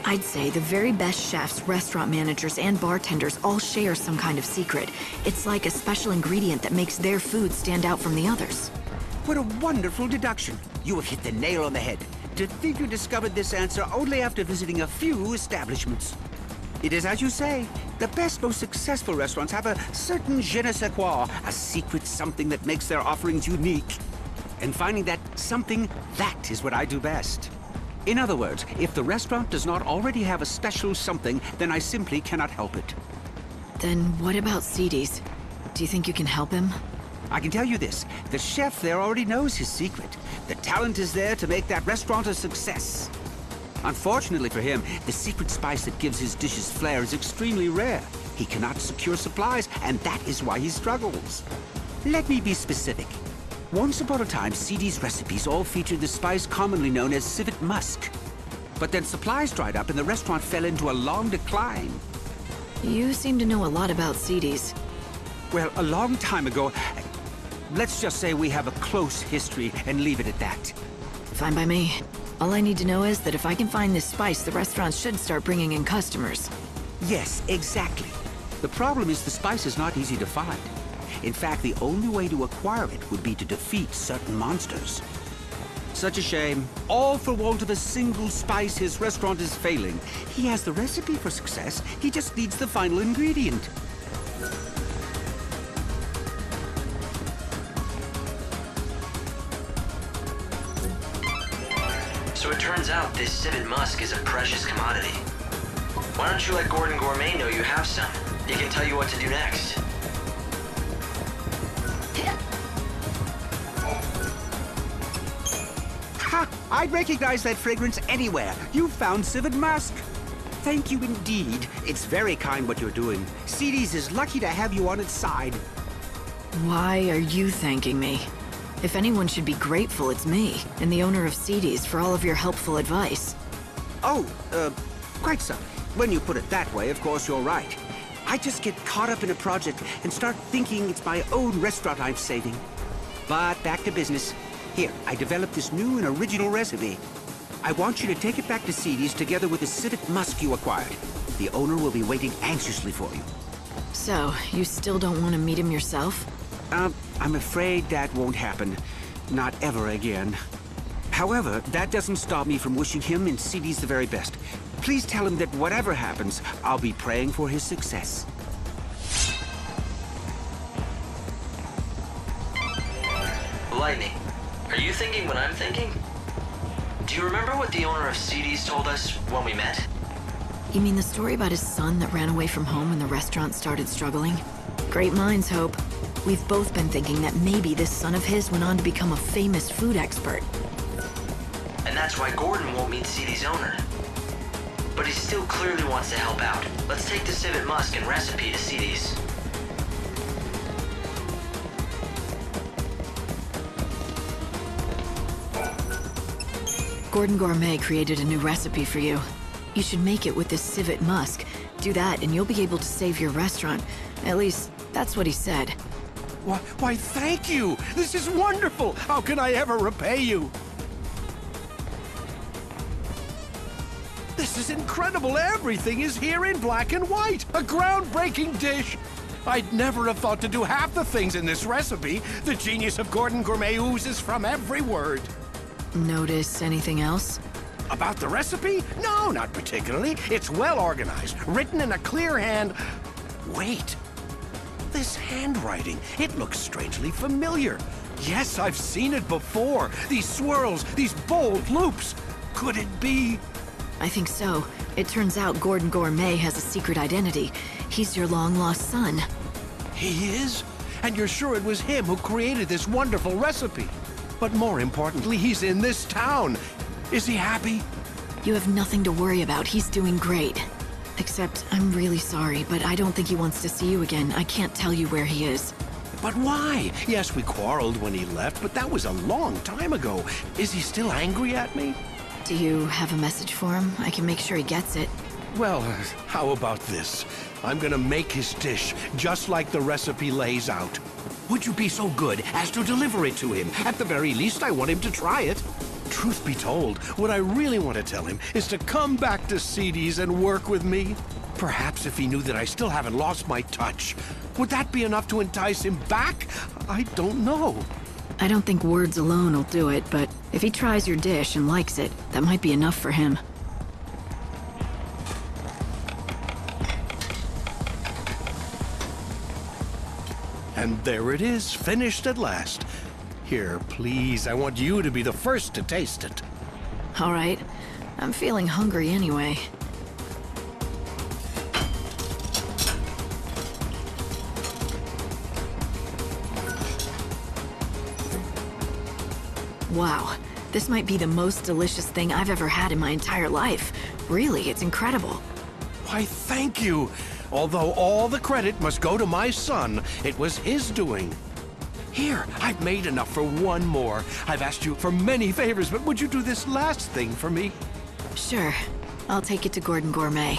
I'd say the very best chefs, restaurant managers, and bartenders all share some kind of secret. It's like a special ingredient that makes their food stand out from the others. What a wonderful deduction. You have hit the nail on the head. To think you discovered this answer only after visiting a few establishments. It is as you say. The best, most successful restaurants have a certain je ne sais quoi, a secret something that makes their offerings unique. And finding that something, that is what I do best. In other words, if the restaurant does not already have a special something, then I simply cannot help it. Then what about Seedy's? Do you think you can help him? I can tell you this, the chef there already knows his secret. The talent is there to make that restaurant a success. Unfortunately for him, the secret spice that gives his dishes flair is extremely rare. He cannot secure supplies, and that is why he struggles. Let me be specific. Once upon a time, Seedy's recipes all featured the spice commonly known as civet musk. But then supplies dried up and the restaurant fell into a long decline. You seem to know a lot about Seedy's. Well, a long time ago, let's just say we have a close history and leave it at that. Fine by me. All I need to know is that if I can find this spice, the restaurant should start bringing in customers. Yes, exactly. The problem is the spice is not easy to find. In fact, the only way to acquire it would be to defeat certain monsters. Such a shame. All for want of a single spice, his restaurant is failing. He has the recipe for success. He just needs the final ingredient. So it turns out this civet musk is a precious commodity. Why don't you let Gordon Gourmet know you have some? He can tell you what to do next. Ha! I'd recognize that fragrance anywhere. You found civet musk. Thank you indeed. It's very kind what you're doing. Seedy's is lucky to have you on its side. Why are you thanking me? If anyone should be grateful, it's me, and the owner of Seedy's, for all of your helpful advice. Oh, quite so. When you put it that way, of course you're right. I just get caught up in a project and start thinking it's my own restaurant I'm saving. But back to business. Here, I developed this new and original recipe. I want you to take it back to Seedy's together with the civet musk you acquired. The owner will be waiting anxiously for you. So, you still don't want to meet him yourself? I'm afraid that won't happen. Not ever again. However, that doesn't stop me from wishing him and Seedy's the very best. Please tell him that whatever happens, I'll be praying for his success. Lightning, are you thinking what I'm thinking? Do you remember what the owner of Seedy's told us when we met? You mean the story about his son that ran away from home when the restaurant started struggling? Great minds hope. We've both been thinking that maybe this son of his went on to become a famous food expert. And that's why Gordon won't meet Seedy's owner. But he still clearly wants to help out. Let's take the civet musk and recipe to Seedy's. Gordon Gourmet created a new recipe for you. You should make it with this civet musk. Do that and you'll be able to save your restaurant. At least, that's what he said. Why, thank you! This is wonderful! How can I ever repay you? This is incredible! Everything is here in black and white! A groundbreaking dish! I'd never have thought to do half the things in this recipe. The genius of Gordon Gourmet oozes from every word. Notice anything else? About the recipe? No, not particularly. It's well organized, written in a clear hand. Wait. This handwriting, it looks strangely familiar. Yes, I've seen it before. These swirls, these bold loops. Could it be? I think so. It turns out Gordon Gourmet has a secret identity. He's your long-lost son. He is? And you're sure it was him who created this wonderful recipe? But more importantly, he's in this town. Is he happy? You have nothing to worry about. He's doing great. Except, I'm really sorry, but I don't think he wants to see you again. I can't tell you where he is. But why? Yes, we quarreled when he left, but that was a long time ago. Is he still angry at me? Do you have a message for him? I can make sure he gets it. Well, how about this? I'm gonna make his dish, just like the recipe lays out. Would you be so good as to deliver it to him? At the very least, I want him to try it. Truth be told, what I really want to tell him is to come back to Seedy's and work with me. Perhaps if he knew that I still haven't lost my touch. Would that be enough to entice him back? I don't know. I don't think words alone will do it, but if he tries your dish and likes it, that might be enough for him. And there it is, finished at last. Here, please, I want you to be the first to taste it. All right. I'm feeling hungry anyway. Wow. This might be the most delicious thing I've ever had in my entire life. Really, it's incredible. Why, thank you. Although all the credit must go to my son, it was his doing. Here, I've made enough for one more. I've asked you for many favors, but would you do this last thing for me? Sure. I'll take it to Gordon Gourmet.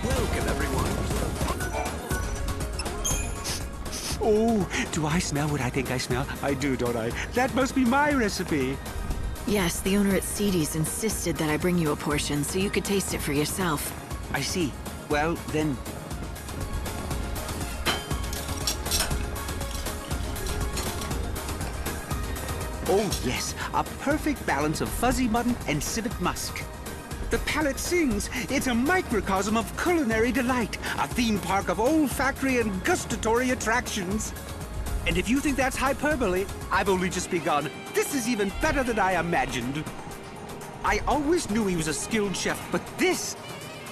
Welcome, everyone. Oh, do I smell what I think I smell? I do, don't I? That must be my recipe. Yes, the owner at Seedy's insisted that I bring you a portion so you could taste it for yourself. I see. Well, then... Oh, yes. A perfect balance of fuzzy mutton and civet musk. The palate sings. It's a microcosm of culinary delight. A theme park of olfactory and gustatory attractions. And if you think that's hyperbole, I've only just begun. This is even better than I imagined. I always knew he was a skilled chef, but this...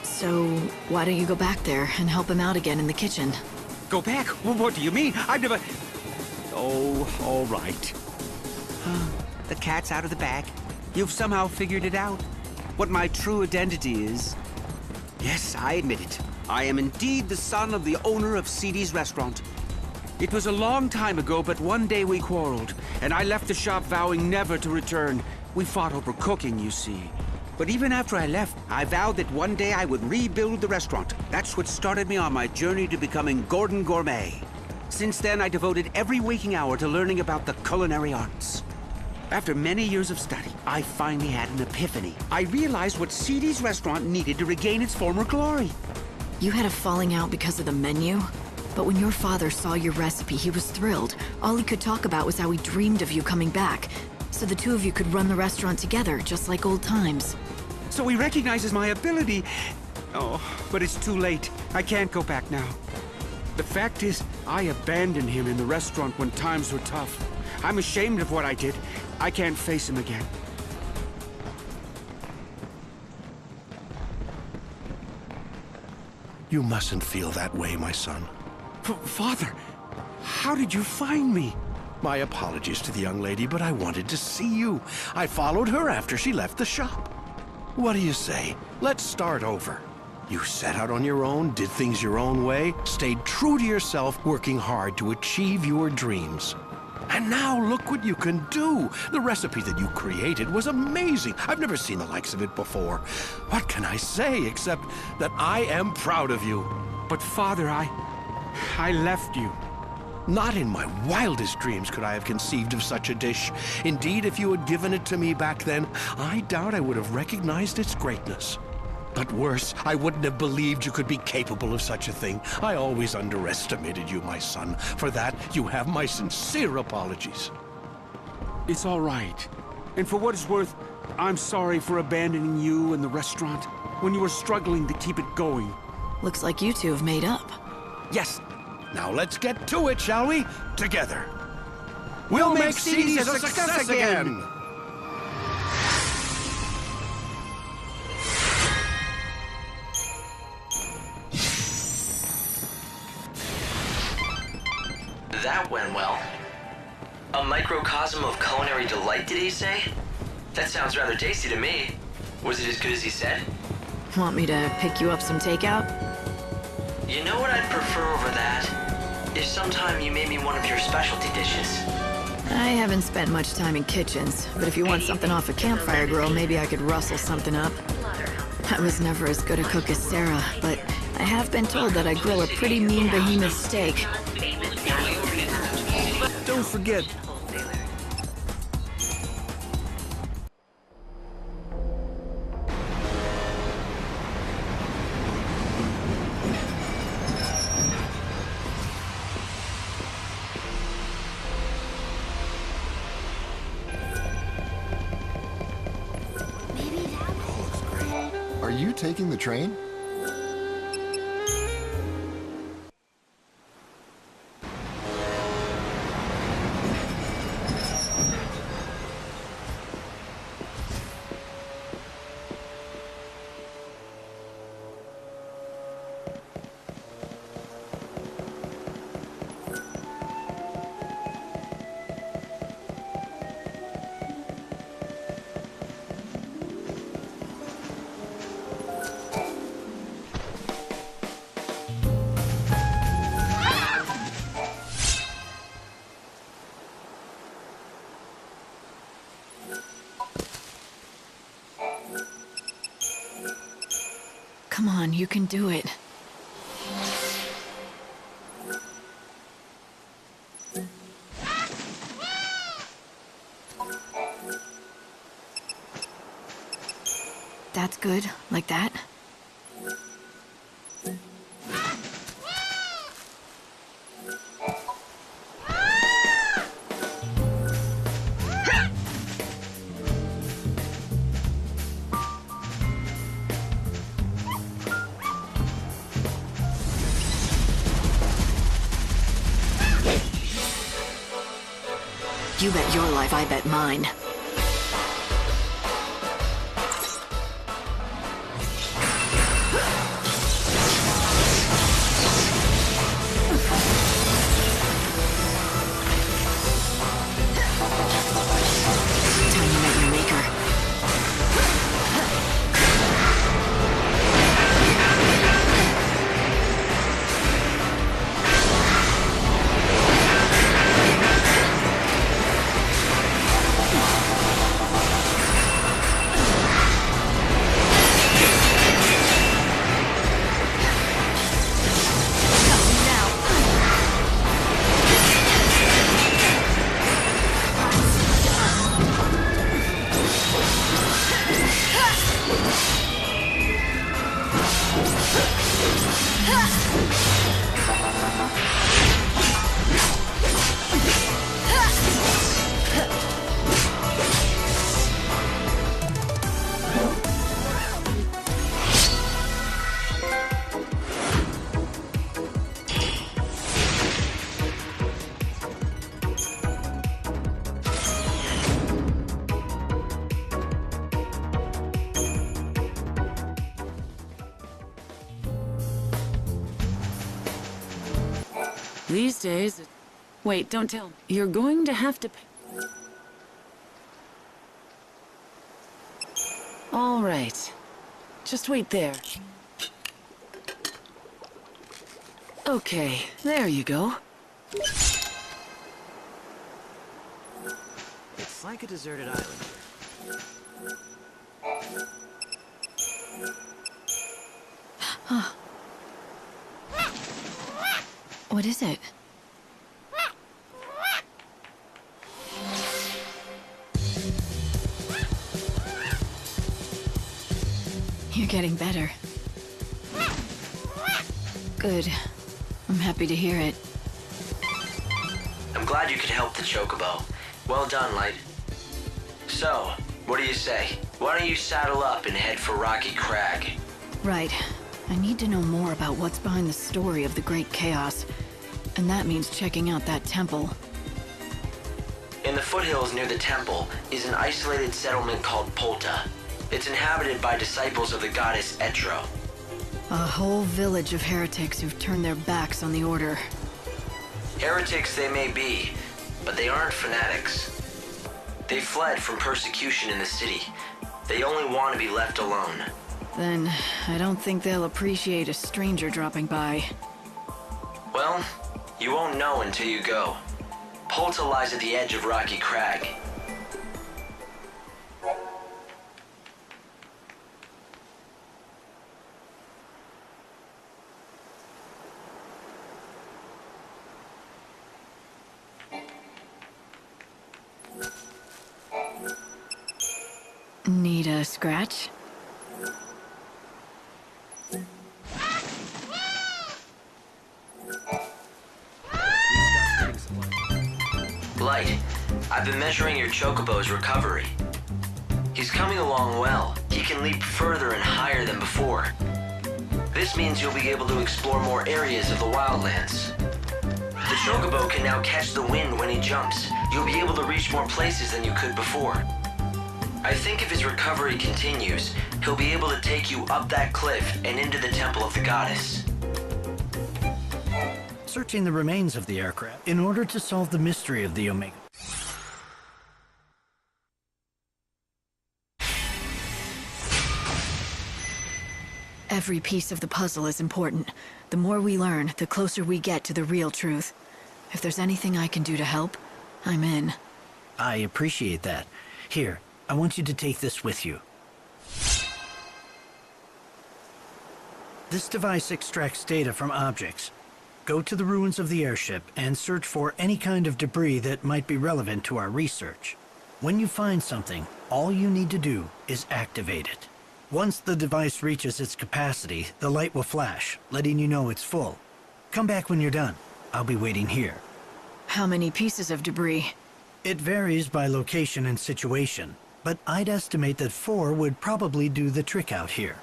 So, why don't you go back there and help him out again in the kitchen? Go back? Well, what do you mean? I've never... Oh, all right. The cat's out of the bag. You've somehow figured it out. What my true identity is. Yes, I admit it. I am indeed the son of the owner of Seedy's restaurant. It was a long time ago, but one day we quarreled, and I left the shop vowing never to return. We fought over cooking, you see. But even after I left, I vowed that one day I would rebuild the restaurant. That's what started me on my journey to becoming Gordon Gourmet. Since then, I devoted every waking hour to learning about the culinary arts. After many years of study, I finally had an epiphany. I realized what Seedy's restaurant needed to regain its former glory. You had a falling out because of the menu? But when your father saw your recipe, he was thrilled. All he could talk about was how he dreamed of you coming back. So the two of you could run the restaurant together, just like old times. So he recognizes my ability. Oh, but it's too late. I can't go back now. The fact is, I abandoned him in the restaurant when times were tough. I'm ashamed of what I did. I can't face him again. You mustn't feel that way, my son. Father, how did you find me? My apologies to the young lady, but I wanted to see you. I followed her after she left the shop. What do you say? Let's start over. You set out on your own, did things your own way, stayed true to yourself, working hard to achieve your dreams. And now look what you can do. The recipe that you created was amazing. I've never seen the likes of it before. What can I say except that I am proud of you? But Father, I left you. Not in my wildest dreams could I have conceived of such a dish. Indeed, if you had given it to me back then, I doubt I would have recognized its greatness. But worse, I wouldn't have believed you could be capable of such a thing. I always underestimated you, my son. For that, you have my sincere apologies. It's all right. And for what it's worth, I'm sorry for abandoning you and the restaurant when you were struggling to keep it going. Looks like you two have made up. Yes. Now let's get to it, shall we? Together. We'll make Sazh a success again! That went well. A microcosm of culinary delight, did he say? That sounds rather tasty to me. Was it as good as he said? Want me to pick you up some takeout? You know what I'd prefer over that? If sometime you made me one of your specialty dishes. I haven't spent much time in kitchens, but if you want something off a campfire grill, maybe I could rustle something up. I was never as good a cook as Sarah, but I have been told that I grill a pretty mean behemoth steak. Don't forget. Are you taking the train? Come on, you can do it. That's good, like that. You bet your life, I bet mine. Time you met your maker. These days... Wait, don't tell me. You're going to have to pay... All right. Just wait there. Okay, there you go. It's like a deserted island. Huh. What is it? You're getting better. Good. I'm happy to hear it. I'm glad you could help the Chocobo. Well done, Light. So, what do you say? Why don't you saddle up and head for Rocky Crag? Right. I need to know more about what's behind the story of the Great Chaos. And that means checking out that temple. In the foothills near the temple is an isolated settlement called Polta. It's inhabited by disciples of the goddess Etro. A whole village of heretics who've turned their backs on the Order. Heretics they may be, but they aren't fanatics. They fled from persecution in the city. They only want to be left alone. Then, I don't think they'll appreciate a stranger dropping by. Well, you won't know until you go. Polta lies at the edge of Rocky Crag. Need a scratch? Light, I've been measuring your Chocobo's recovery. He's coming along well. He can leap further and higher than before. This means you'll be able to explore more areas of the wildlands. The Chocobo can now catch the wind when he jumps. You'll be able to reach more places than you could before. I think if his recovery continues, he'll be able to take you up that cliff and into the Temple of the Goddess. Searching the remains of the aircraft in order to solve the mystery of the Omega. Every piece of the puzzle is important. The more we learn, the closer we get to the real truth. If there's anything I can do to help, I'm in. I appreciate that. Here, I want you to take this with you. This device extracts data from objects. Go to the ruins of the airship and search for any kind of debris that might be relevant to our research. When you find something, all you need to do is activate it. Once the device reaches its capacity, the light will flash, letting you know it's full. Come back when you're done. I'll be waiting here. How many pieces of debris? It varies by location and situation, but I'd estimate that 4 would probably do the trick out here.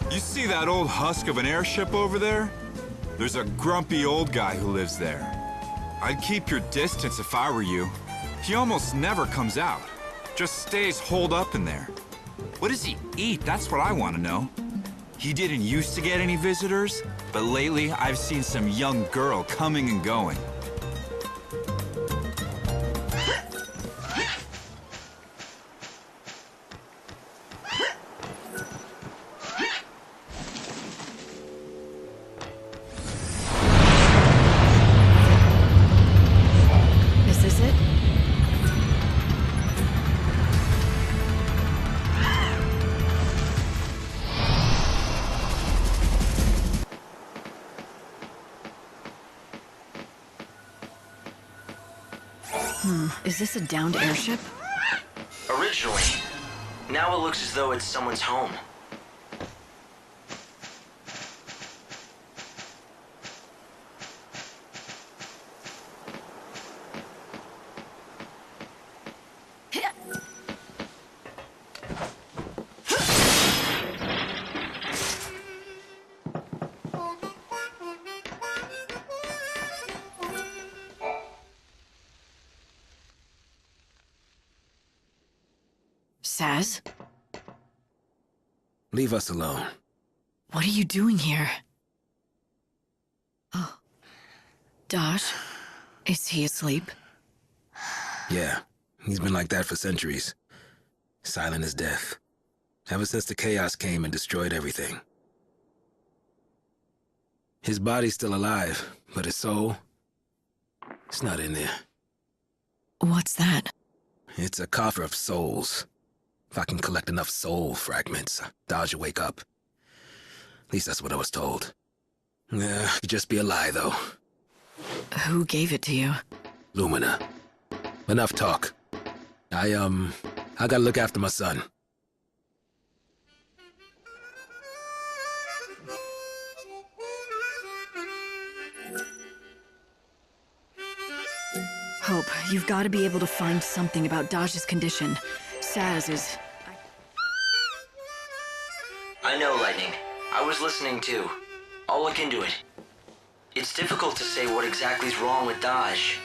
You see that old husk of an airship over there? There's a grumpy old guy who lives there. I'd keep your distance if I were you. He almost never comes out. Just stays holed up in there. What does he eat? That's what I want to know. He didn't used to get any visitors, but lately I've seen some young girl coming and going. Is this it? Is this a downed airship? Originally. Now it looks as though it's someone's home. Sazh? Leave us alone. What are you doing here? Oh. Dash? Is he asleep? Yeah, he's been like that for centuries. Silent as death. Ever since the chaos came and destroyed everything. His body's still alive, but his soul, it's not in there. What's that? It's a coffer of souls. If I can collect enough soul fragments, Dodge will wake up. At least that's what I was told. Yeah, could just be a lie, though. Who gave it to you? Lumina. Enough talk. I gotta look after my son. Hope, you've got to be able to find something about Dodge's condition. Sazh is... I know, Lightning. I was listening too. I'll look into it. It's difficult to say what exactly is wrong with Dodge.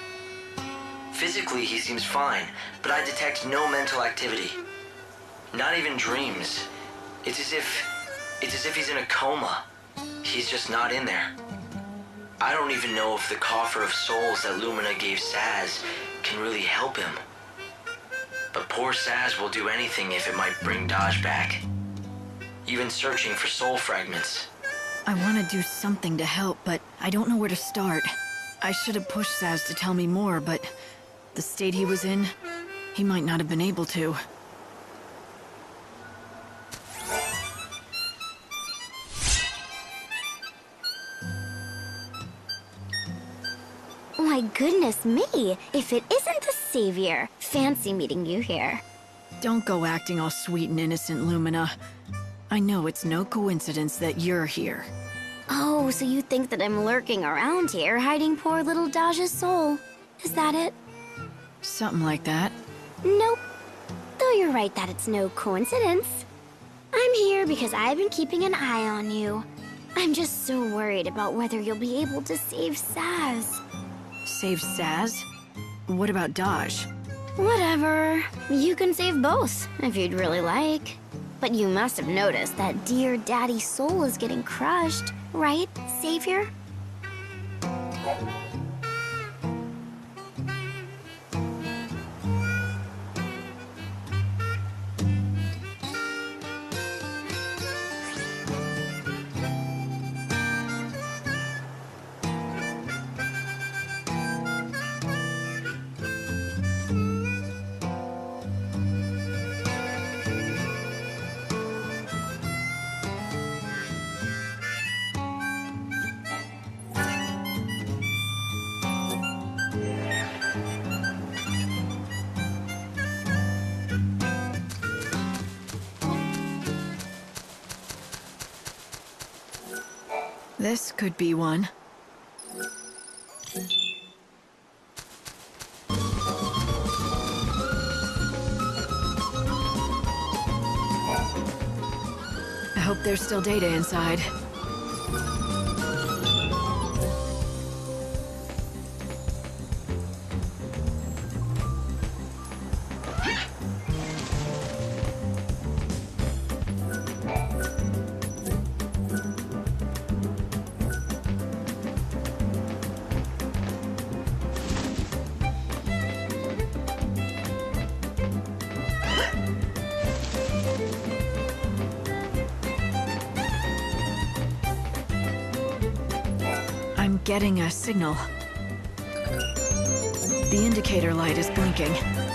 Physically, he seems fine, but I detect no mental activity. Not even dreams. It's as if he's in a coma. He's just not in there. I don't even know if the coffer of souls that Lumina gave Sazh can really help him. But poor Sazh will do anything if it might bring Dodge back. Even searching for soul fragments. I want to do something to help, but I don't know where to start. I should have pushed Sazh to tell me more, but the state he was in, he might not have been able to. My goodness me, if it isn't the Savior. Fancy meeting you here. Don't go acting all sweet and innocent, Lumina. I know it's no coincidence that you're here. Oh, so you think that I'm lurking around here, hiding poor little Dodge's soul. Is that it? Something like that. Nope. Though you're right that it's no coincidence. I'm here because I've been keeping an eye on you. I'm just so worried about whether you'll be able to save Sazh. Save Sazh? What about Dodge? Whatever. You can save both, if you'd really like. But you must have noticed that dear Daddy's soul is getting crushed, right, Savior? This could be one. I hope there's still data inside. Getting a signal. The indicator light is blinking.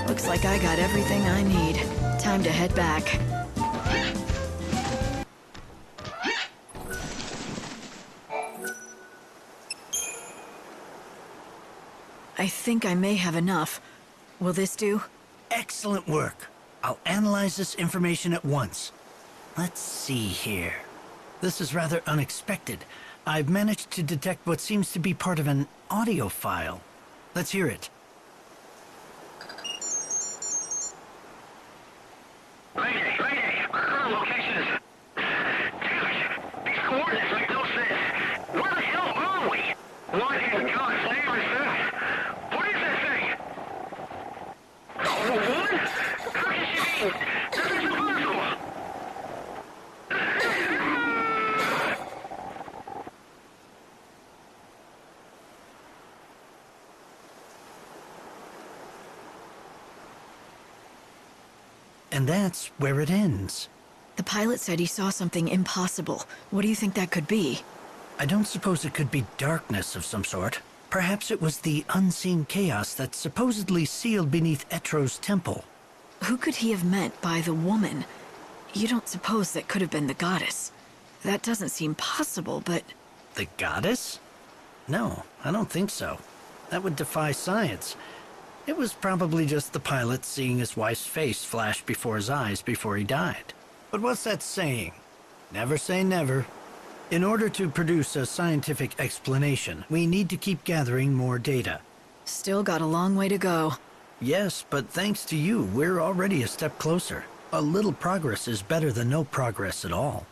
Looks like I got everything I need. Time to head back. I think I may have enough. Will this do? Excellent work. I'll analyze this information at once. Let's see here. This is rather unexpected. I've managed to detect what seems to be part of an audio file. Let's hear it. Mayday! Our current location is... Damn it! These coordinates make no sense. Where the hell are we? What in God's name is that? What is that thing? Oh, what? How can she be? That is impossible! And that's where it ends. The pilot said he saw something impossible. What do you think that could be? I don't suppose it could be darkness of some sort. Perhaps it was the unseen chaos that supposedly sealed beneath Etro's temple. Who could he have meant by the woman? You don't suppose that could have been the goddess? That doesn't seem possible, but... The goddess? No, I don't think so. That would defy science. It was probably just the pilot seeing his wife's face flash before his eyes before he died. But what's that saying? Never say never. In order to produce a scientific explanation, we need to keep gathering more data. Still got a long way to go. Yes, but thanks to you, we're already a step closer. A little progress is better than no progress at all.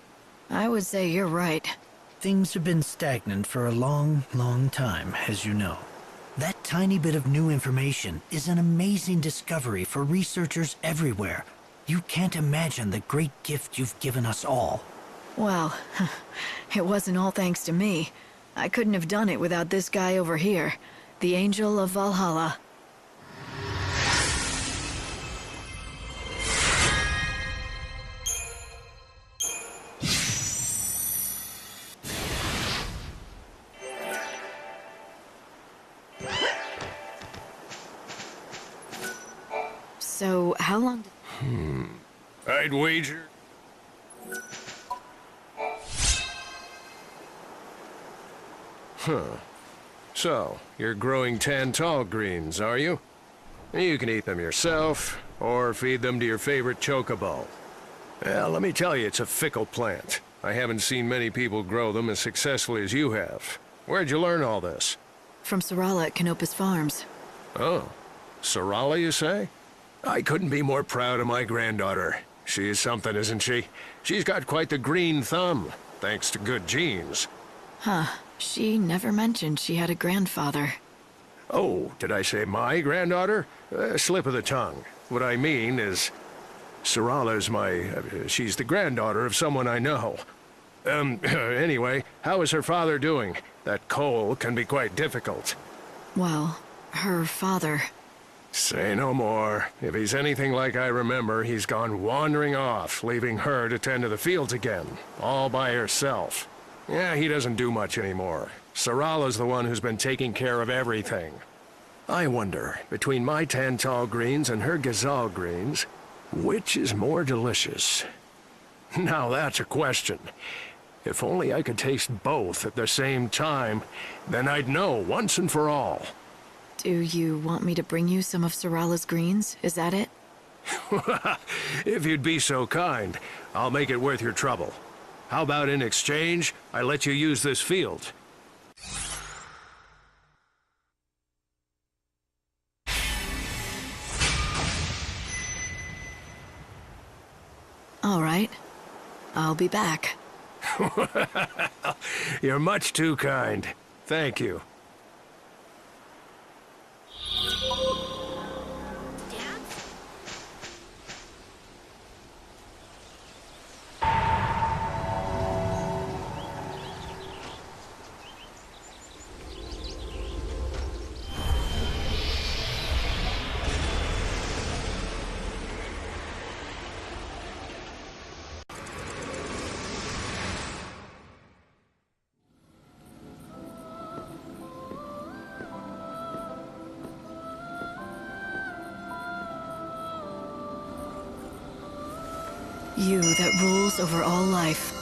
I would say you're right. Things have been stagnant for a long, long time, as you know. That tiny bit of new information is an amazing discovery for researchers everywhere. You can't imagine the great gift you've given us all. Well, it wasn't all thanks to me. I couldn't have done it without this guy over here, the Angel of Valhalla. So, how long did... I'd wager... Huh. So, you're growing Tantal greens, are you? You can eat them yourself, or feed them to your favorite chocobo. Well, let me tell you, it's a fickle plant. I haven't seen many people grow them as successfully as you have. Where'd you learn all this? From Sarala at Canopus Farms. Oh. Sarala, you say? I couldn't be more proud of my granddaughter. She is something, isn't she? She's got quite the green thumb, thanks to good genes. Huh. She never mentioned she had a grandfather. Oh, did I say my granddaughter? Slip of the tongue. What I mean is... Sarala's she's the granddaughter of someone I know. Anyway, how is her father doing? That coal can be quite difficult. Well, her father... Say no more. If he's anything like I remember, he's gone wandering off, leaving her to tend to the fields again, all by herself. Yeah, he doesn't do much anymore. Sarala's the one who's been taking care of everything. I wonder, between my Tantal greens and her Gazal greens, which is more delicious? Now that's a question. If only I could taste both at the same time, then I'd know once and for all. Do you want me to bring you some of Sarala's greens? Is that it? If you'd be so kind, I'll make it worth your trouble. How about in exchange, I let you use this field? All right. I'll be back. You're much too kind. Thank you. You that rules over all life.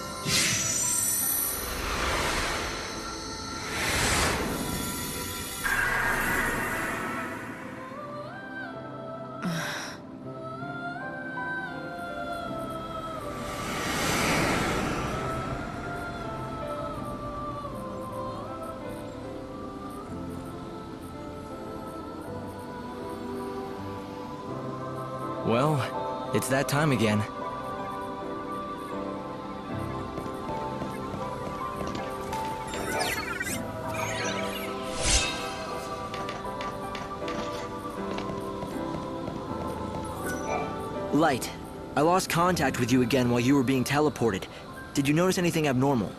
Well, it's that time again. Light, I lost contact with you again while you were being teleported. Did you notice anything abnormal?